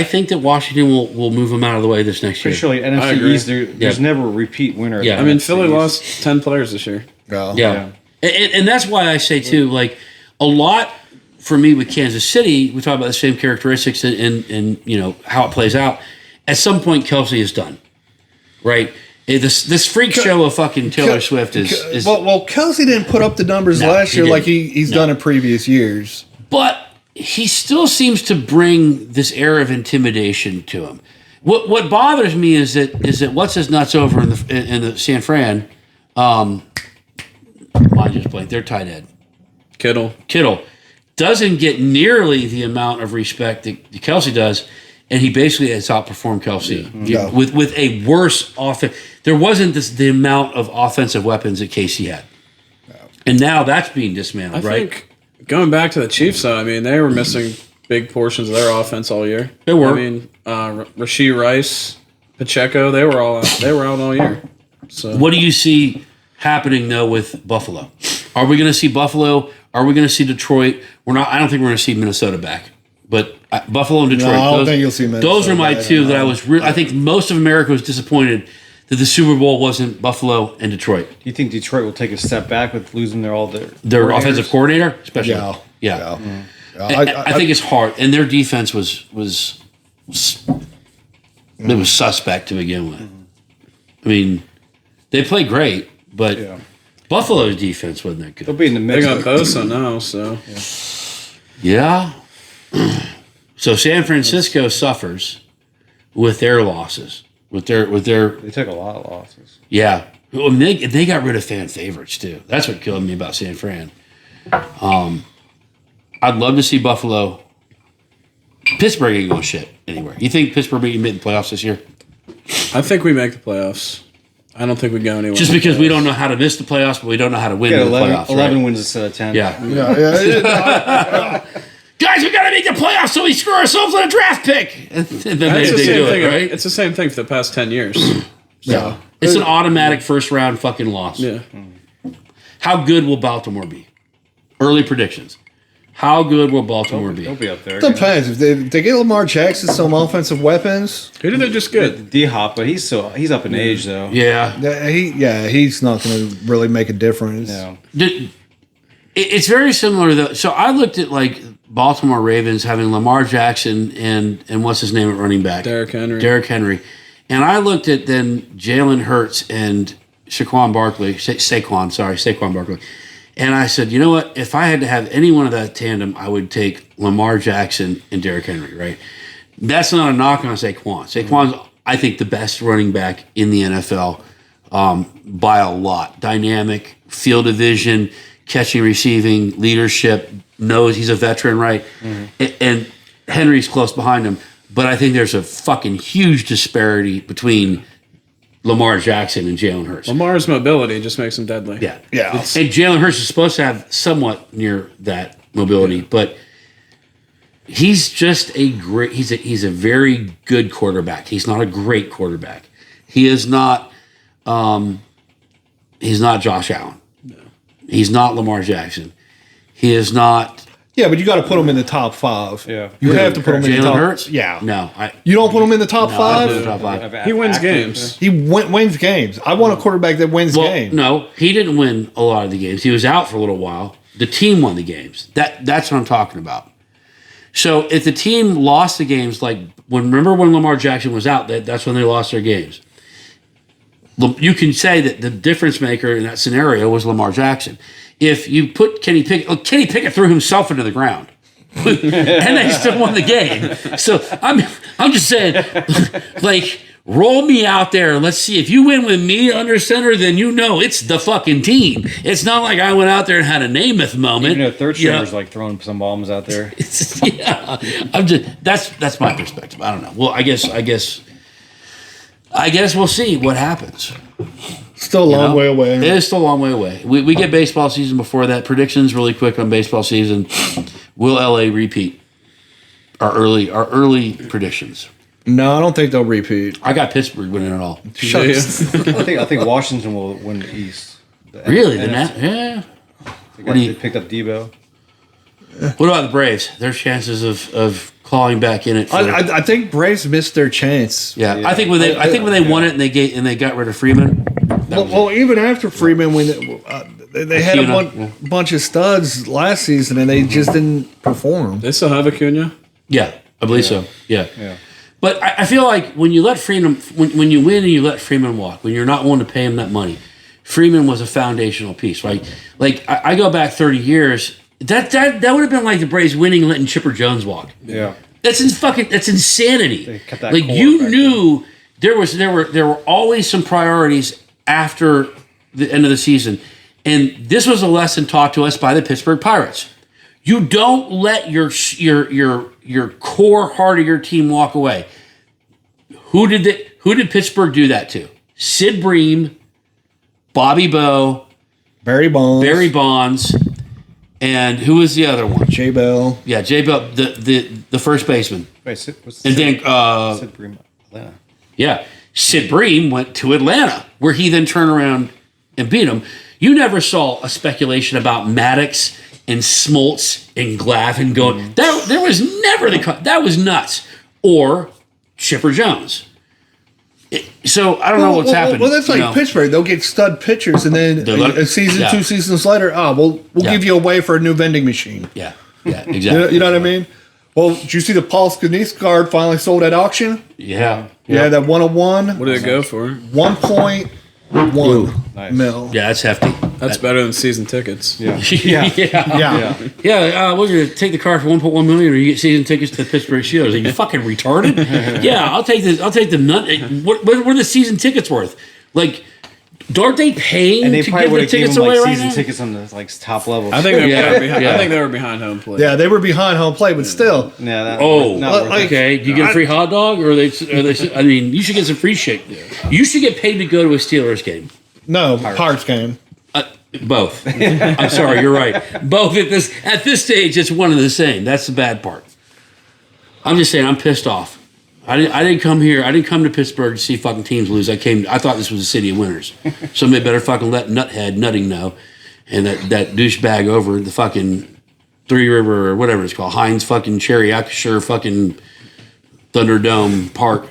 think that Washington will move them out of the way this next year. Surely NFC East. There's never a repeat winner. Yeah. I mean, Philly lost 10 players this year. Yeah. And that's why I say too, like a lot for me with Kansas City, we talk about the same characteristics and you know how it plays out. At some point, Kelsey is done, right? This freak show of fucking Taylor Swift is well, Kelsey didn't put up the numbers last year like he's done in previous years. But he still seems to bring this air of intimidation to him. What bothers me is that what's his nuts over in the San Fran, mine just blanked. Their tight end Kittle doesn't get nearly the amount of respect that Kelsey does, and he basically has outperformed Kelsey with a worse offense. There wasn't the amount of offensive weapons that Casey had, and now that's being dismantled. I think going back to the Chiefs, though, I mean, they were missing big portions of their offense all year. They were. I mean, Rashee Rice, Pacheco, they were out all year. So What do you see happening though with Buffalo? Are we going to see Buffalo? Are we going to see Detroit? We're not. I don't think we're going to see Minnesota back. But Buffalo and Detroit. No, I don't think you'll see Minnesota. Those are my two that I was. I think most of America was disappointed that the Super Bowl wasn't Buffalo and Detroit. Do you think Detroit will take a step back with losing their offensive coordinator, especially? Yeah. I think it's hard, and their defense was suspect to begin with. I mean, they played great, but Buffalo's defense wasn't that good. They'll be in the they mix. got Bosa now, so Yeah. So San Francisco suffers with their losses. With their They took a lot of losses. yeah. I mean, they got rid of fan favorites too. That's what killed me about San Fran. I'd love to see Buffalo. Pittsburgh ain't going shit anywhere. You think Pittsburgh will make the playoffs this year? I think we make the playoffs. I don't think we go anywhere. Just because we don't know how to miss the playoffs, but we don't know how to win Yeah, the 11, playoffs. 11 right? wins instead of 10. Yeah. Guys, we got to make the playoffs so we screw ourselves on a draft pick. And then they it's the do same it, thing. right? It's the same thing for the past 10 years. Yeah. It's an automatic first round fucking loss. Yeah. How good will Baltimore be? Early predictions. How good will Baltimore be? They'll be up there. Depends. If they get Lamar Jackson some offensive weapons, Who did they just get? D-Hop, but he's up in age, though. Yeah. he's not going to really make a difference. No. It's very similar though. So I looked at like Baltimore Ravens having Lamar Jackson and what's his name at running back? Derrick Henry. And I looked at then Jalen Hurts and Saquon Barkley. And I said, you know what? If I had to have any one of that tandem, I would take Lamar Jackson and Derrick Henry, right? That's not a knock on Saquon. Saquon's, I think, the best running back in the NFL by a lot. Dynamic, field of vision, catching, receiving, leadership, knows he's a veteran, right? And Henry's close behind him. But I think there's a fucking huge disparity between Lamar Jackson and Jalen Hurts. Lamar's mobility just makes him deadly. Yeah. And Jalen Hurts is supposed to have somewhat near that mobility, but he's just he's a very good quarterback. He's not a great quarterback. He is not he's not Josh Allen. No. He's not Lamar Jackson. He is not. Yeah, but you got to put him in the top 5. Yeah. You have to put him in the Jalen top. Hurts? Yeah. No. You don't put him in the top I 5? put him in the top 5. He wins games. He wins games. I want a quarterback that wins games. No, he didn't win a lot of the games. He was out for a little while. The team won the games. That's what I'm talking about. So if the team lost the games, like remember when Lamar Jackson was out, that's when they lost their games. You can say that the difference maker in that scenario was Lamar Jackson. If you put Kenny Pickett threw himself into the ground. And they still won the game. So I'm just saying, like, roll me out there. Let's see. If you win with me under center, then you know it's the fucking team. It's not like I went out there and had a Namath moment. Even though third stringers like throwing some bombs out there. I'm just that's my perspective. I don't know. Well, I guess we'll see what happens. Still a long way away. It is still a long way away. We get baseball season before that. Predictions really quick on baseball season. Will LA repeat our early predictions? No, I don't think they'll repeat. I got Pittsburgh winning it all. Shucks. I think Washington will win the East. Really? NFC. They picked up Debo. What about the Braves? Their chances of clawing back in it. I think Braves missed their chance. Yeah. I think when they won it and they got rid of Freeman. Well, even after Freeman, when they had bunch of studs last season and they just didn't perform. They still have Acuna? Yeah, I believe so. Yeah. But I feel like when you let Freeman, when you win and you let Freeman walk, when you're not willing to pay him that money, Freeman was a foundational piece, right? Like I go back 30 years. That would have been like the Braves winning and letting Chipper Jones walk. Yeah, that's insanity. They cut that like you knew there were always some priorities after the end of the season, and this was a lesson taught to us by the Pittsburgh Pirates. You don't let your core heart of your team walk away. Who did Pittsburgh do that to? Sid Bream, Bobby Bowe, Barry Bonds. And who was the other one? Jay Bell. Yeah, Jay Bell, the first baseman. Wait, Sid Bream, Atlanta. Yeah, Sid Bream went to Atlanta, where he then turned around and beat him. You never saw a speculation about Maddox and Smoltz and Glavine going. There was never that was nuts. Or Chipper Jones. So I don't know what's happened. Well, that's like Pittsburgh. They'll get stud pitchers, and then a season, 2 seasons later, we'll give you away for a new vending machine. Yeah, exactly. You know what I mean? Well, did you see the Paul Skenes card finally sold at auction? Yeah, that 101. What did it go for? 1.1 mil. Yeah, that's hefty. That's better than season tickets. Yeah. We're gonna take the car for 1.1 million, or you get season tickets to the Pittsburgh Steelers. Are you fucking retarded? Yeah, I'll take this. I'll take the nut. What are the season tickets worth? Like, aren't they paying and they to probably give the tickets away right season now? tickets on the top level. I think they were behind home plate. Yeah, they were behind home plate, but still. Yeah. Okay. Do you get a free hot dog, or are they? I mean, you should get some free shit. You should get paid to go to a Steelers game. No, Pirates game. Both. I'm sorry, you're right. Both at this stage, it's one and the same. That's the bad part. I'm just saying, I'm pissed off. I didn't come here. I didn't come to Pittsburgh to see fucking teams lose. I thought this was a city of winners. Somebody better fucking let Nutting know, and that douchebag over the fucking Three River or whatever it's called, Heinz fucking Cherry-Acrisure fucking Thunderdome Park.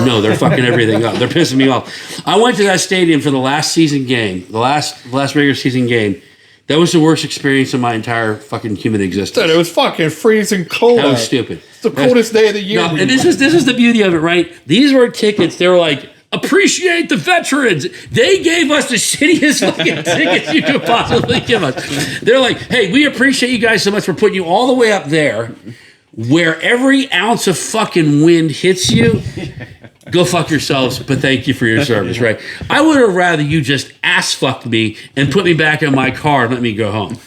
No, they're fucking everything up. They're pissing me off. I went to that stadium for the last season game, the last regular season game. That was the worst experience of my entire fucking human existence. Dude, it was fucking freezing cold. That was stupid. It's the coldest day of the year. No, and this is the beauty of it, right? These were tickets. They were like, appreciate the veterans. They gave us the shittiest fucking tickets you could possibly give us. They're like, hey, we appreciate you guys so much for putting you all the way up there, where every ounce of fucking wind hits you. Go fuck yourselves, but thank you for your service, right? I would have rather you just ass fucked me and put me back in my car and let me go home,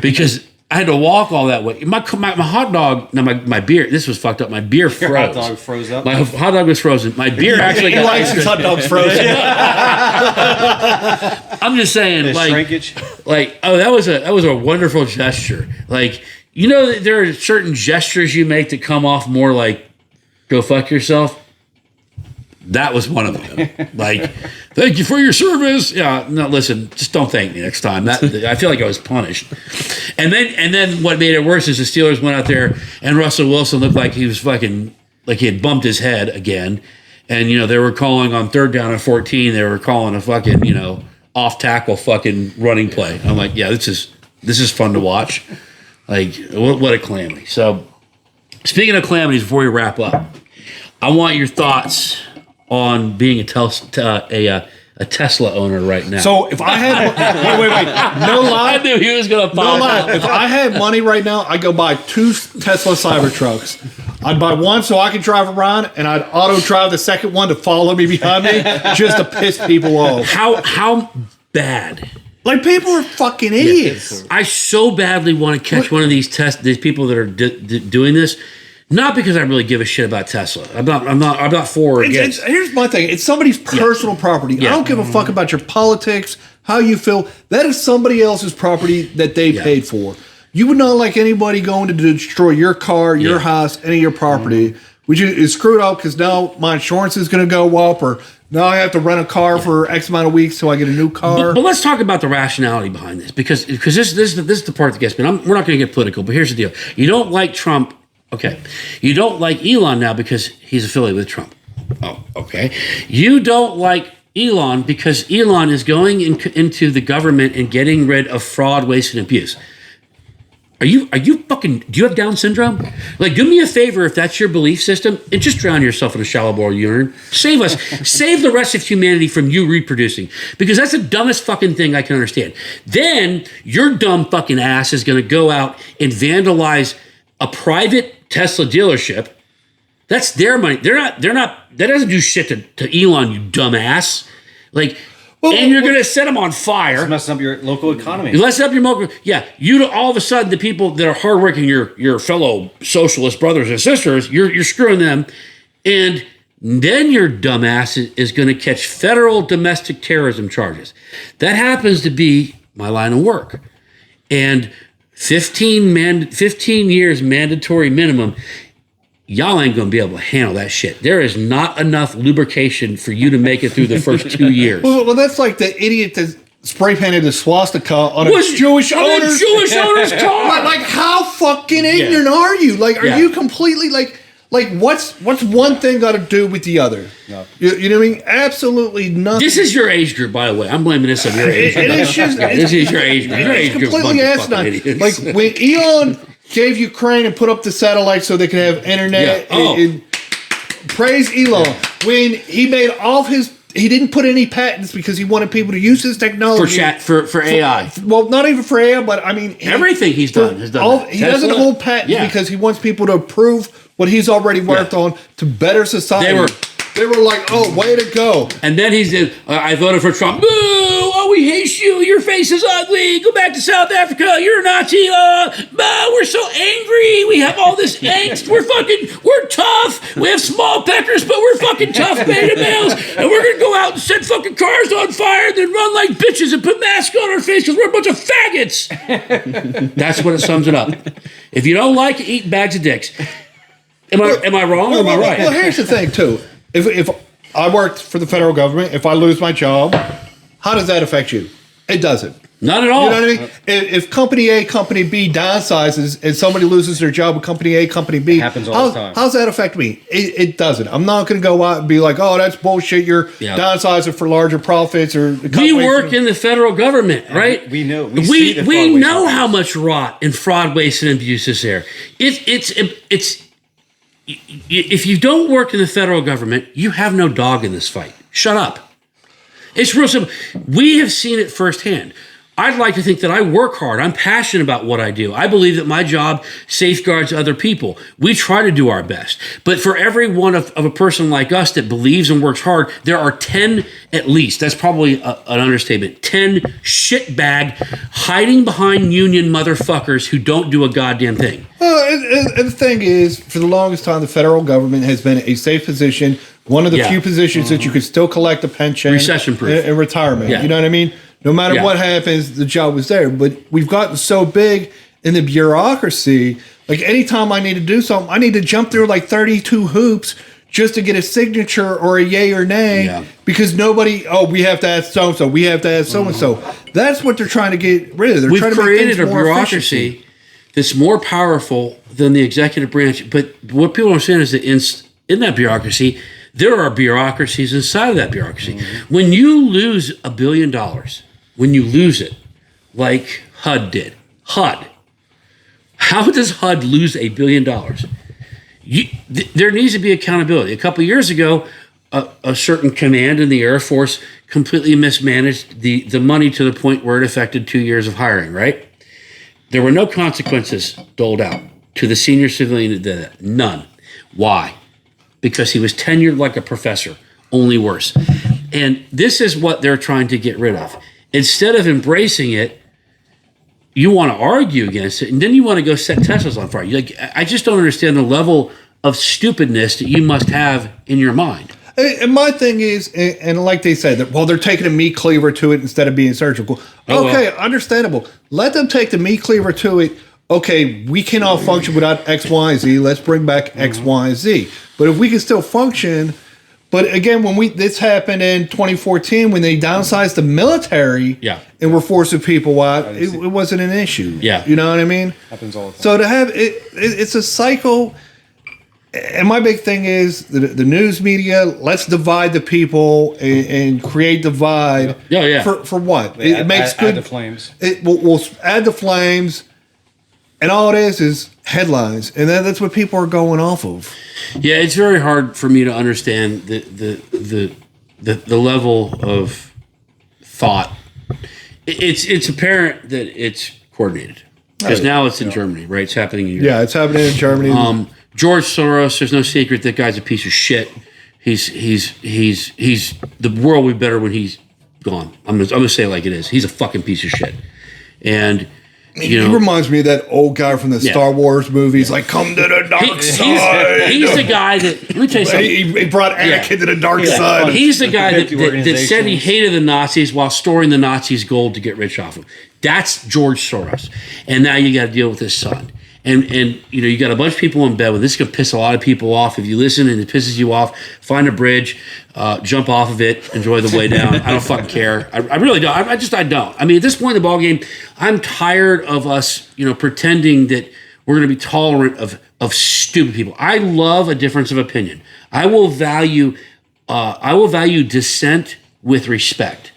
because I had to walk all that way. My hot dog, no, my beer. This was fucked up. My beer froze. Your hot dog froze up. My hot dog was frozen. My beer actually got. He likes his hot dogs frozen. I'm just saying, shrinkage. That was a wonderful gesture. Like, you know, there are certain gestures you make that come off more like "go fuck yourself." That was one of them. Like, thank you for your service. Yeah, no, listen, just don't thank me next time. I feel like I was punished. And then what made it worse is the Steelers went out there and Russell Wilson looked like he was fucking, like he had bumped his head again. And, you know, they were calling on 3rd down and 14. They were calling a fucking, you know, off tackle fucking running play. I'm like, yeah, this is fun to watch. Like, what a calamity. So, speaking of calamities, before we wrap up, I want your thoughts on being a Tesla owner right now. So if I had wait, no lie, I knew he was gonna pop. No lie. If I had money right now, I'd go buy 2 Tesla Cybertrucks. I'd buy one so I could drive around, and I'd auto drive the second one to follow me behind me, just to piss people off. How bad? Like, people are fucking idiots. I so badly want to catch one of these people that are doing this. Not because I really give a shit about Tesla. I'm not for or against. Here's my thing. It's somebody's personal property. I don't give a fuck about your politics, how you feel. That is somebody else's property that they paid for. You would not like anybody going to destroy your car, your house, any of your property which is screwed up because now my insurance is going to go up, or now I have to rent a car for X amount of weeks till I get a new car. But let's talk about the rationality behind this, because this is the part that gets me. We're not going to get political, but here's the deal: you don't like Trump, okay? You don't like Elon now because he's affiliated with Trump. Oh, okay. You don't like Elon because Elon is going into the government and getting rid of fraud, waste, and abuse. Are you fucking, do you have Down syndrome? Like, do me a favor if that's your belief system and just drown yourself in a shallow bowl urine. Save us. Save the rest of humanity from you reproducing, because that's the dumbest fucking thing I can understand. Then your dumb fucking ass is going to go out and vandalize a private Tesla dealership. That's their money. They're not, that doesn't do shit to Elon, you dumbass. Like, and you're going to set them on fire. It's messing up your local economy. You mess up your local. Yeah, you all of a sudden, the people that are hardworking, your fellow socialist brothers and sisters, you're screwing them, and then your dumbass is going to catch federal domestic terrorism charges. That happens to be my line of work, and 15 years mandatory minimum. Y'all ain't gonna be able to handle that shit. There is not enough lubrication for you to make it through the first 2 years. Well, that's like the idiot that spray painted the swastika on a Jewish owner's car. Like, how fucking ignorant are you? Like, are you completely like what's one thing got to do with the other? No. You know what I mean? Absolutely nothing. This is your age group, by the way. I'm blaming this on your age group. This is your age group. Your age group. Completely asinine. Like when Elon gave Ukraine and put up the satellites so they could have internet. And praise Elon. When he made all he didn't put any patents because he wanted people to use his technology for AI. Well, not even for AI, but I mean everything he's done has done. That. He doesn't hold patents because he wants people to approve what he's already worked on to better society. They were like, "Oh, way to go!" And then he said, "I voted for Trump." Boo! Oh, we hate you. Your face is ugly. Go back to South Africa. You're a Nazi. We're so angry. We have all this angst. We're tough. We have small peckers, but we're fucking tough beta males. And we're gonna go out and set fucking cars on fire, and then run like bitches and put masks on our face because we're a bunch of faggots. That's what it sums it up. If you don't like it, eat bags of dicks. Am I wrong or am I right? Well, here's the thing too. If I worked for the federal government, if I lose my job, how does that affect you? It doesn't. Not at all. You know what I mean? If company A, company B downsizes and somebody loses their job with company A, company B, happens all the time. How's that affect me? It doesn't. I'm not going to go out and be like, oh, that's bullshit. You're downsizing for larger profits. Or we work in the federal government, right? We know. We know how much rot and fraud, waste, and abuse is there. It's. If you don't work in the federal government, you have no dog in this fight. Shut up. It's real simple. We have seen it firsthand. I'd like to think that I work hard. I'm passionate about what I do. I believe that my job safeguards other people. We try to do our best. But for every one of a person like us that believes and works hard, there are 10 at least. That's probably an understatement. 10 shitbag hiding behind union motherfuckers who don't do a goddamn thing. And the thing is, for the longest time, the federal government has been a safe position. One of the few positions that you could still collect a pension. Recession-proof. And retirement. Yeah. You know what I mean? No matter what happens, the job was there. But we've gotten so big in the bureaucracy. Like anytime I need to do something, I need to jump through like 32 hoops just to get a signature or a yay or nay. Because we have to ask so-and-so. We have to ask so-and-so. That's what they're trying to get rid of. They're trying to created a bureaucracy that's more powerful than the executive branch. But what people don't understand is that in that bureaucracy, there are bureaucracies inside of that bureaucracy. Mm-hmm. When you lose $1 billion, when you lose it, like HUD did, how does HUD lose $1 billion? There needs to be accountability. A couple of years ago, a certain command in the Air Force completely mismanaged the money to the point where it affected 2 years of hiring, right? There were no consequences doled out to the senior civilian that did that. None. Why? Because he was tenured like a professor, only worse. And this is what they're trying to get rid of. Instead of embracing it, you want to argue against it, and then you want to go set Teslas on fire. I just don't understand the level of stupidness that you must have in your mind. And my thing is, and like they said, that they're taking a meat cleaver to it instead of being surgical. Okay, understandable. Let them take the meat cleaver to it okay, we cannot function without X, Y, and Z. Let's bring back X, Y, and Z. But if we can still function, but again, this happened in 2014 when they downsized the military, and were forcing people out, it wasn't an issue. Yeah, you know what I mean. Happens all the time. So to have it's a cycle. And my big thing is the news media. Let's divide the people and create divide. For what? It makes good. Add the flames. We'll add the flames, and all it is headlines, and that's what people are going off of. Yeah, it's very hard for me to understand the level of thought. It's apparent that it's coordinated because now it's in Germany, right? It's happening in Europe. Yeah, it's happening in Germany. George Soros, there's no secret that guy's a piece of shit. He's the world will be better when he's gone. I'm gonna say it like it is. He's a fucking piece of shit. And he reminds me of that old guy from the Star Wars movies, like come to the dark side. He's the guy that let me tell you something. He brought Anakin to the dark side. He's the guy that said he hated the Nazis while storing the Nazis' gold to get rich off of. That's George Soros. And now you got to deal with his son. And you got a bunch of people in bed with this. Is going to piss a lot of people off. If you listen and it pisses you off, find a bridge, jump off of it, enjoy the way down. I don't fucking care. I really don't. I don't. I mean, at this point in the ballgame, I'm tired of us, pretending that we're going to be tolerant of stupid people. I love a difference of opinion. I will value dissent with respect.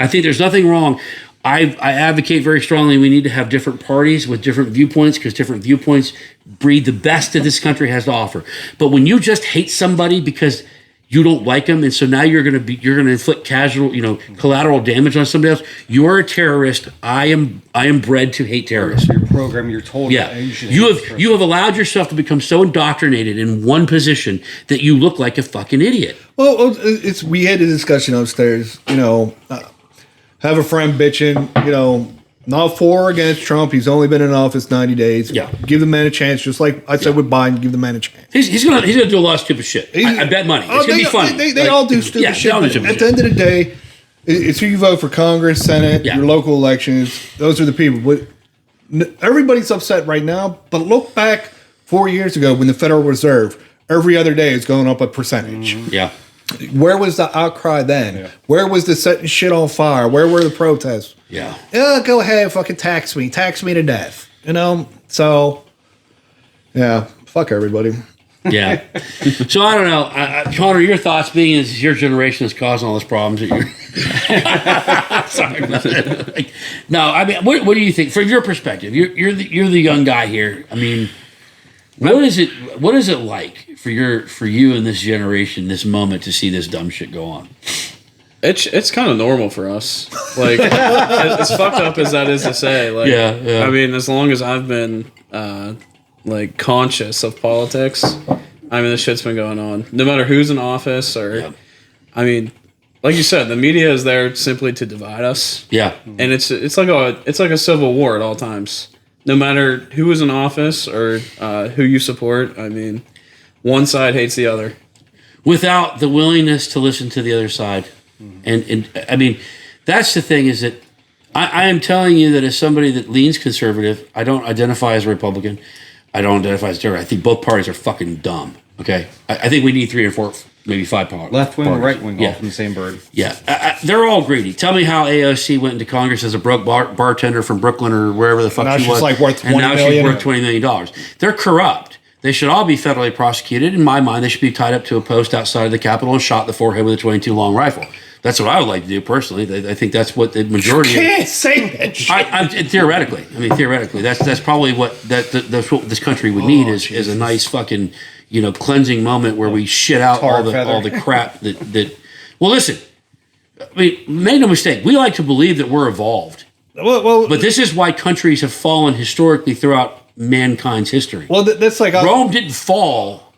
I think there's nothing wrong. I advocate very strongly we need to have different parties with different viewpoints because different viewpoints breed the best that this country has to offer. But when you just hate somebody because you don't like them, and so now you're going to inflict collateral damage on somebody else, you are a terrorist. I am bred to hate terrorists. Your program, you're told. Yeah, you have allowed yourself to become so indoctrinated in one position that you look like a fucking idiot. Well, we had a discussion upstairs. Have a friend bitching, not for or against Trump. He's only been in office 90 days. Yeah. Give the man a chance, just like I said with Biden, give the man a chance. He's gonna do a lot of stupid shit. I bet money. It's going to be fun. They all do stupid shit. At the end of the day, it's who you vote for Congress, Senate, your local elections. Those are the people. But everybody's upset right now, but look back 4 years ago when the Federal Reserve, every other day is going up a percentage. Mm-hmm. Yeah. Where was the outcry then? Yeah. Where was the setting shit on fire? Where were the protests? Yeah. Go ahead, fucking tax me to death. So, yeah, fuck everybody. Yeah. So I don't know, Connor. Your thoughts, being as your generation is causing all these problems. That you're sorry about that. No, I mean, what do you think from your perspective? You're the young guy here. I mean, what is it like for you in this generation, this moment, to see this dumb shit go on? It's kind of normal for us. Like, as fucked up as that is to say. Like, yeah. I mean, as long as I've been conscious of politics, I mean, this shit's been going on. No matter who's in office I mean, like you said, the media is there simply to divide us. Yeah, and it's like a civil war at all times. No matter who is in office or who you support, I mean, one side hates the other. Without the willingness to listen to the other side. And I mean, that's the thing, is that I am telling you that as somebody that leans conservative, I don't identify as a Republican. I don't identify as a Democrat. I think both parties are fucking dumb. Okay? I think we need 3 or 4, maybe 5 parties. Left wing, right wing, all from the same bird. Yeah. They're all greedy. Tell me how AOC went into Congress as a broke bartender from Brooklyn or wherever the fuck she was. Like worth $20 and now million. she's worth $20 million. They're corrupt. They should all be federally prosecuted. In my mind, they should be tied up to a post outside of the Capitol and shot in the forehead with a .22 long rifle. That's what I would like to do personally. I think that's what the majority. You can't say that shit. Theoretically, that's probably what that's what this country would need is a nice fucking cleansing moment where we shit out all the crap that. Well, listen. I mean, make no mistake. We like to believe that we're evolved. Well, but this is why countries have fallen historically throughout mankind's history. Well, that's like Rome didn't fall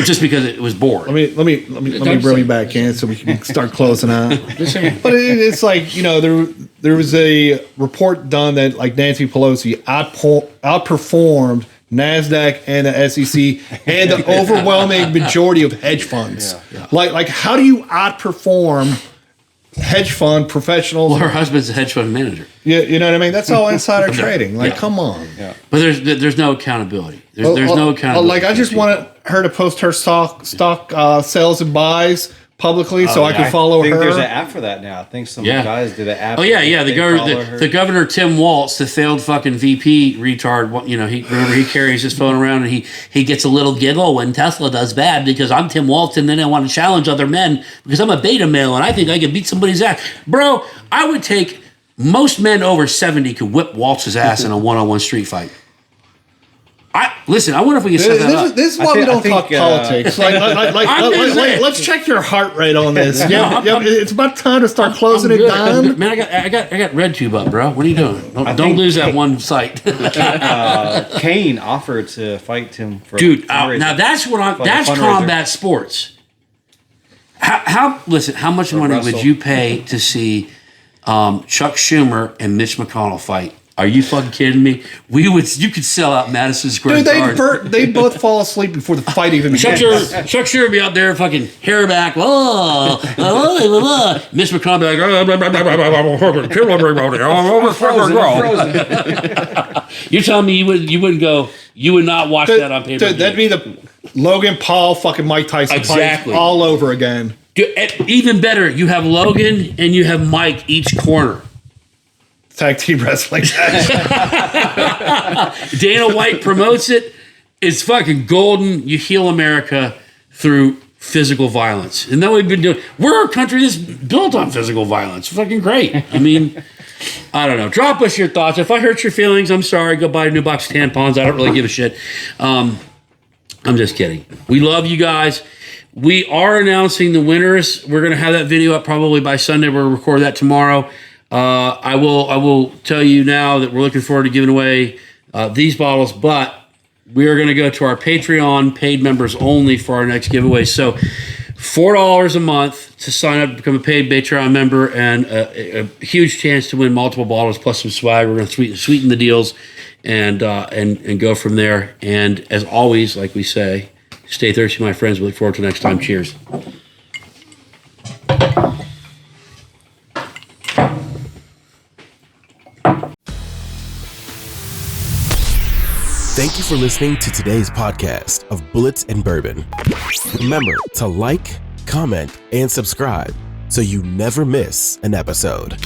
just because it was bored. Let me bring you back in so we can start closing out. But it's like there was a report done that like Nancy Pelosi outperformed NASDAQ and the SEC and the overwhelming majority of hedge funds. Yeah. Like how do you outperform hedge fund professionals. Well, her husband's a hedge fund manager. Yeah, you know what I mean? That's all insider trading. Like, come on. Yeah. But there's no accountability. There's no accountability. Like, I just wanted her to post her stock sales and buys publicly so I could follow her. I think there's an app for that now. I think some guys did an app. Oh yeah. The governor Tim Walz, the failed fucking VP retard. You know, he carries his phone around and he gets a little giggle when Tesla does bad because I'm Tim Walz and then I want to challenge other men because I'm a beta male and I think I can beat somebody's ass. Bro, I would take most men over 70 could whip Waltz's ass in a one-on-one street fight. Listen, I wonder if we can set that up. This is why we don't talk politics. Let's check your heart rate on this. It's about time to start closing it down. Man, I got RedTube up, bro. What are you doing? Don't lose that one site. Kane offered to fight him for dude. Now that's combat sports. How much money would you pay to see Chuck Schumer and Mitch McConnell fight? Are you fucking kidding me? You could sell out Madison Square Garden. They both fall asleep before the fight even begins. Chuck Schumer be out there fucking hair back. Mitch McConnell be like, you're telling me you wouldn't go? You would not watch that on paper? That'd be the Logan Paul fucking Mike Tyson fight all over again. Dude, even better, you have Logan and you have Mike each corner. Tag team wrestling. Dana White promotes it. It's fucking golden. You heal America through physical violence. And then we've been doing. We're a country that's built on physical violence. Fucking great. I mean, I don't know. Drop us your thoughts. If I hurt your feelings, I'm sorry. Go buy a new box of tampons. I don't really give a shit. I'm just kidding. We love you guys. We are announcing the winners. We're going to have that video up probably by Sunday. We'll record that tomorrow. I will tell you now that we're looking forward to giving away these bottles, but we are going to go to our Patreon paid members only for our next giveaway. So $4 a month to sign up to become a paid Patreon member and a huge chance to win multiple bottles plus some swag. We're going to sweeten the deals and go from there. And as always, like we say, stay thirsty, my friends. We look forward to next time. Cheers. Thank you for listening to today's podcast of Bullits and Bourbon. Remember to like, comment, and subscribe so you never miss an episode.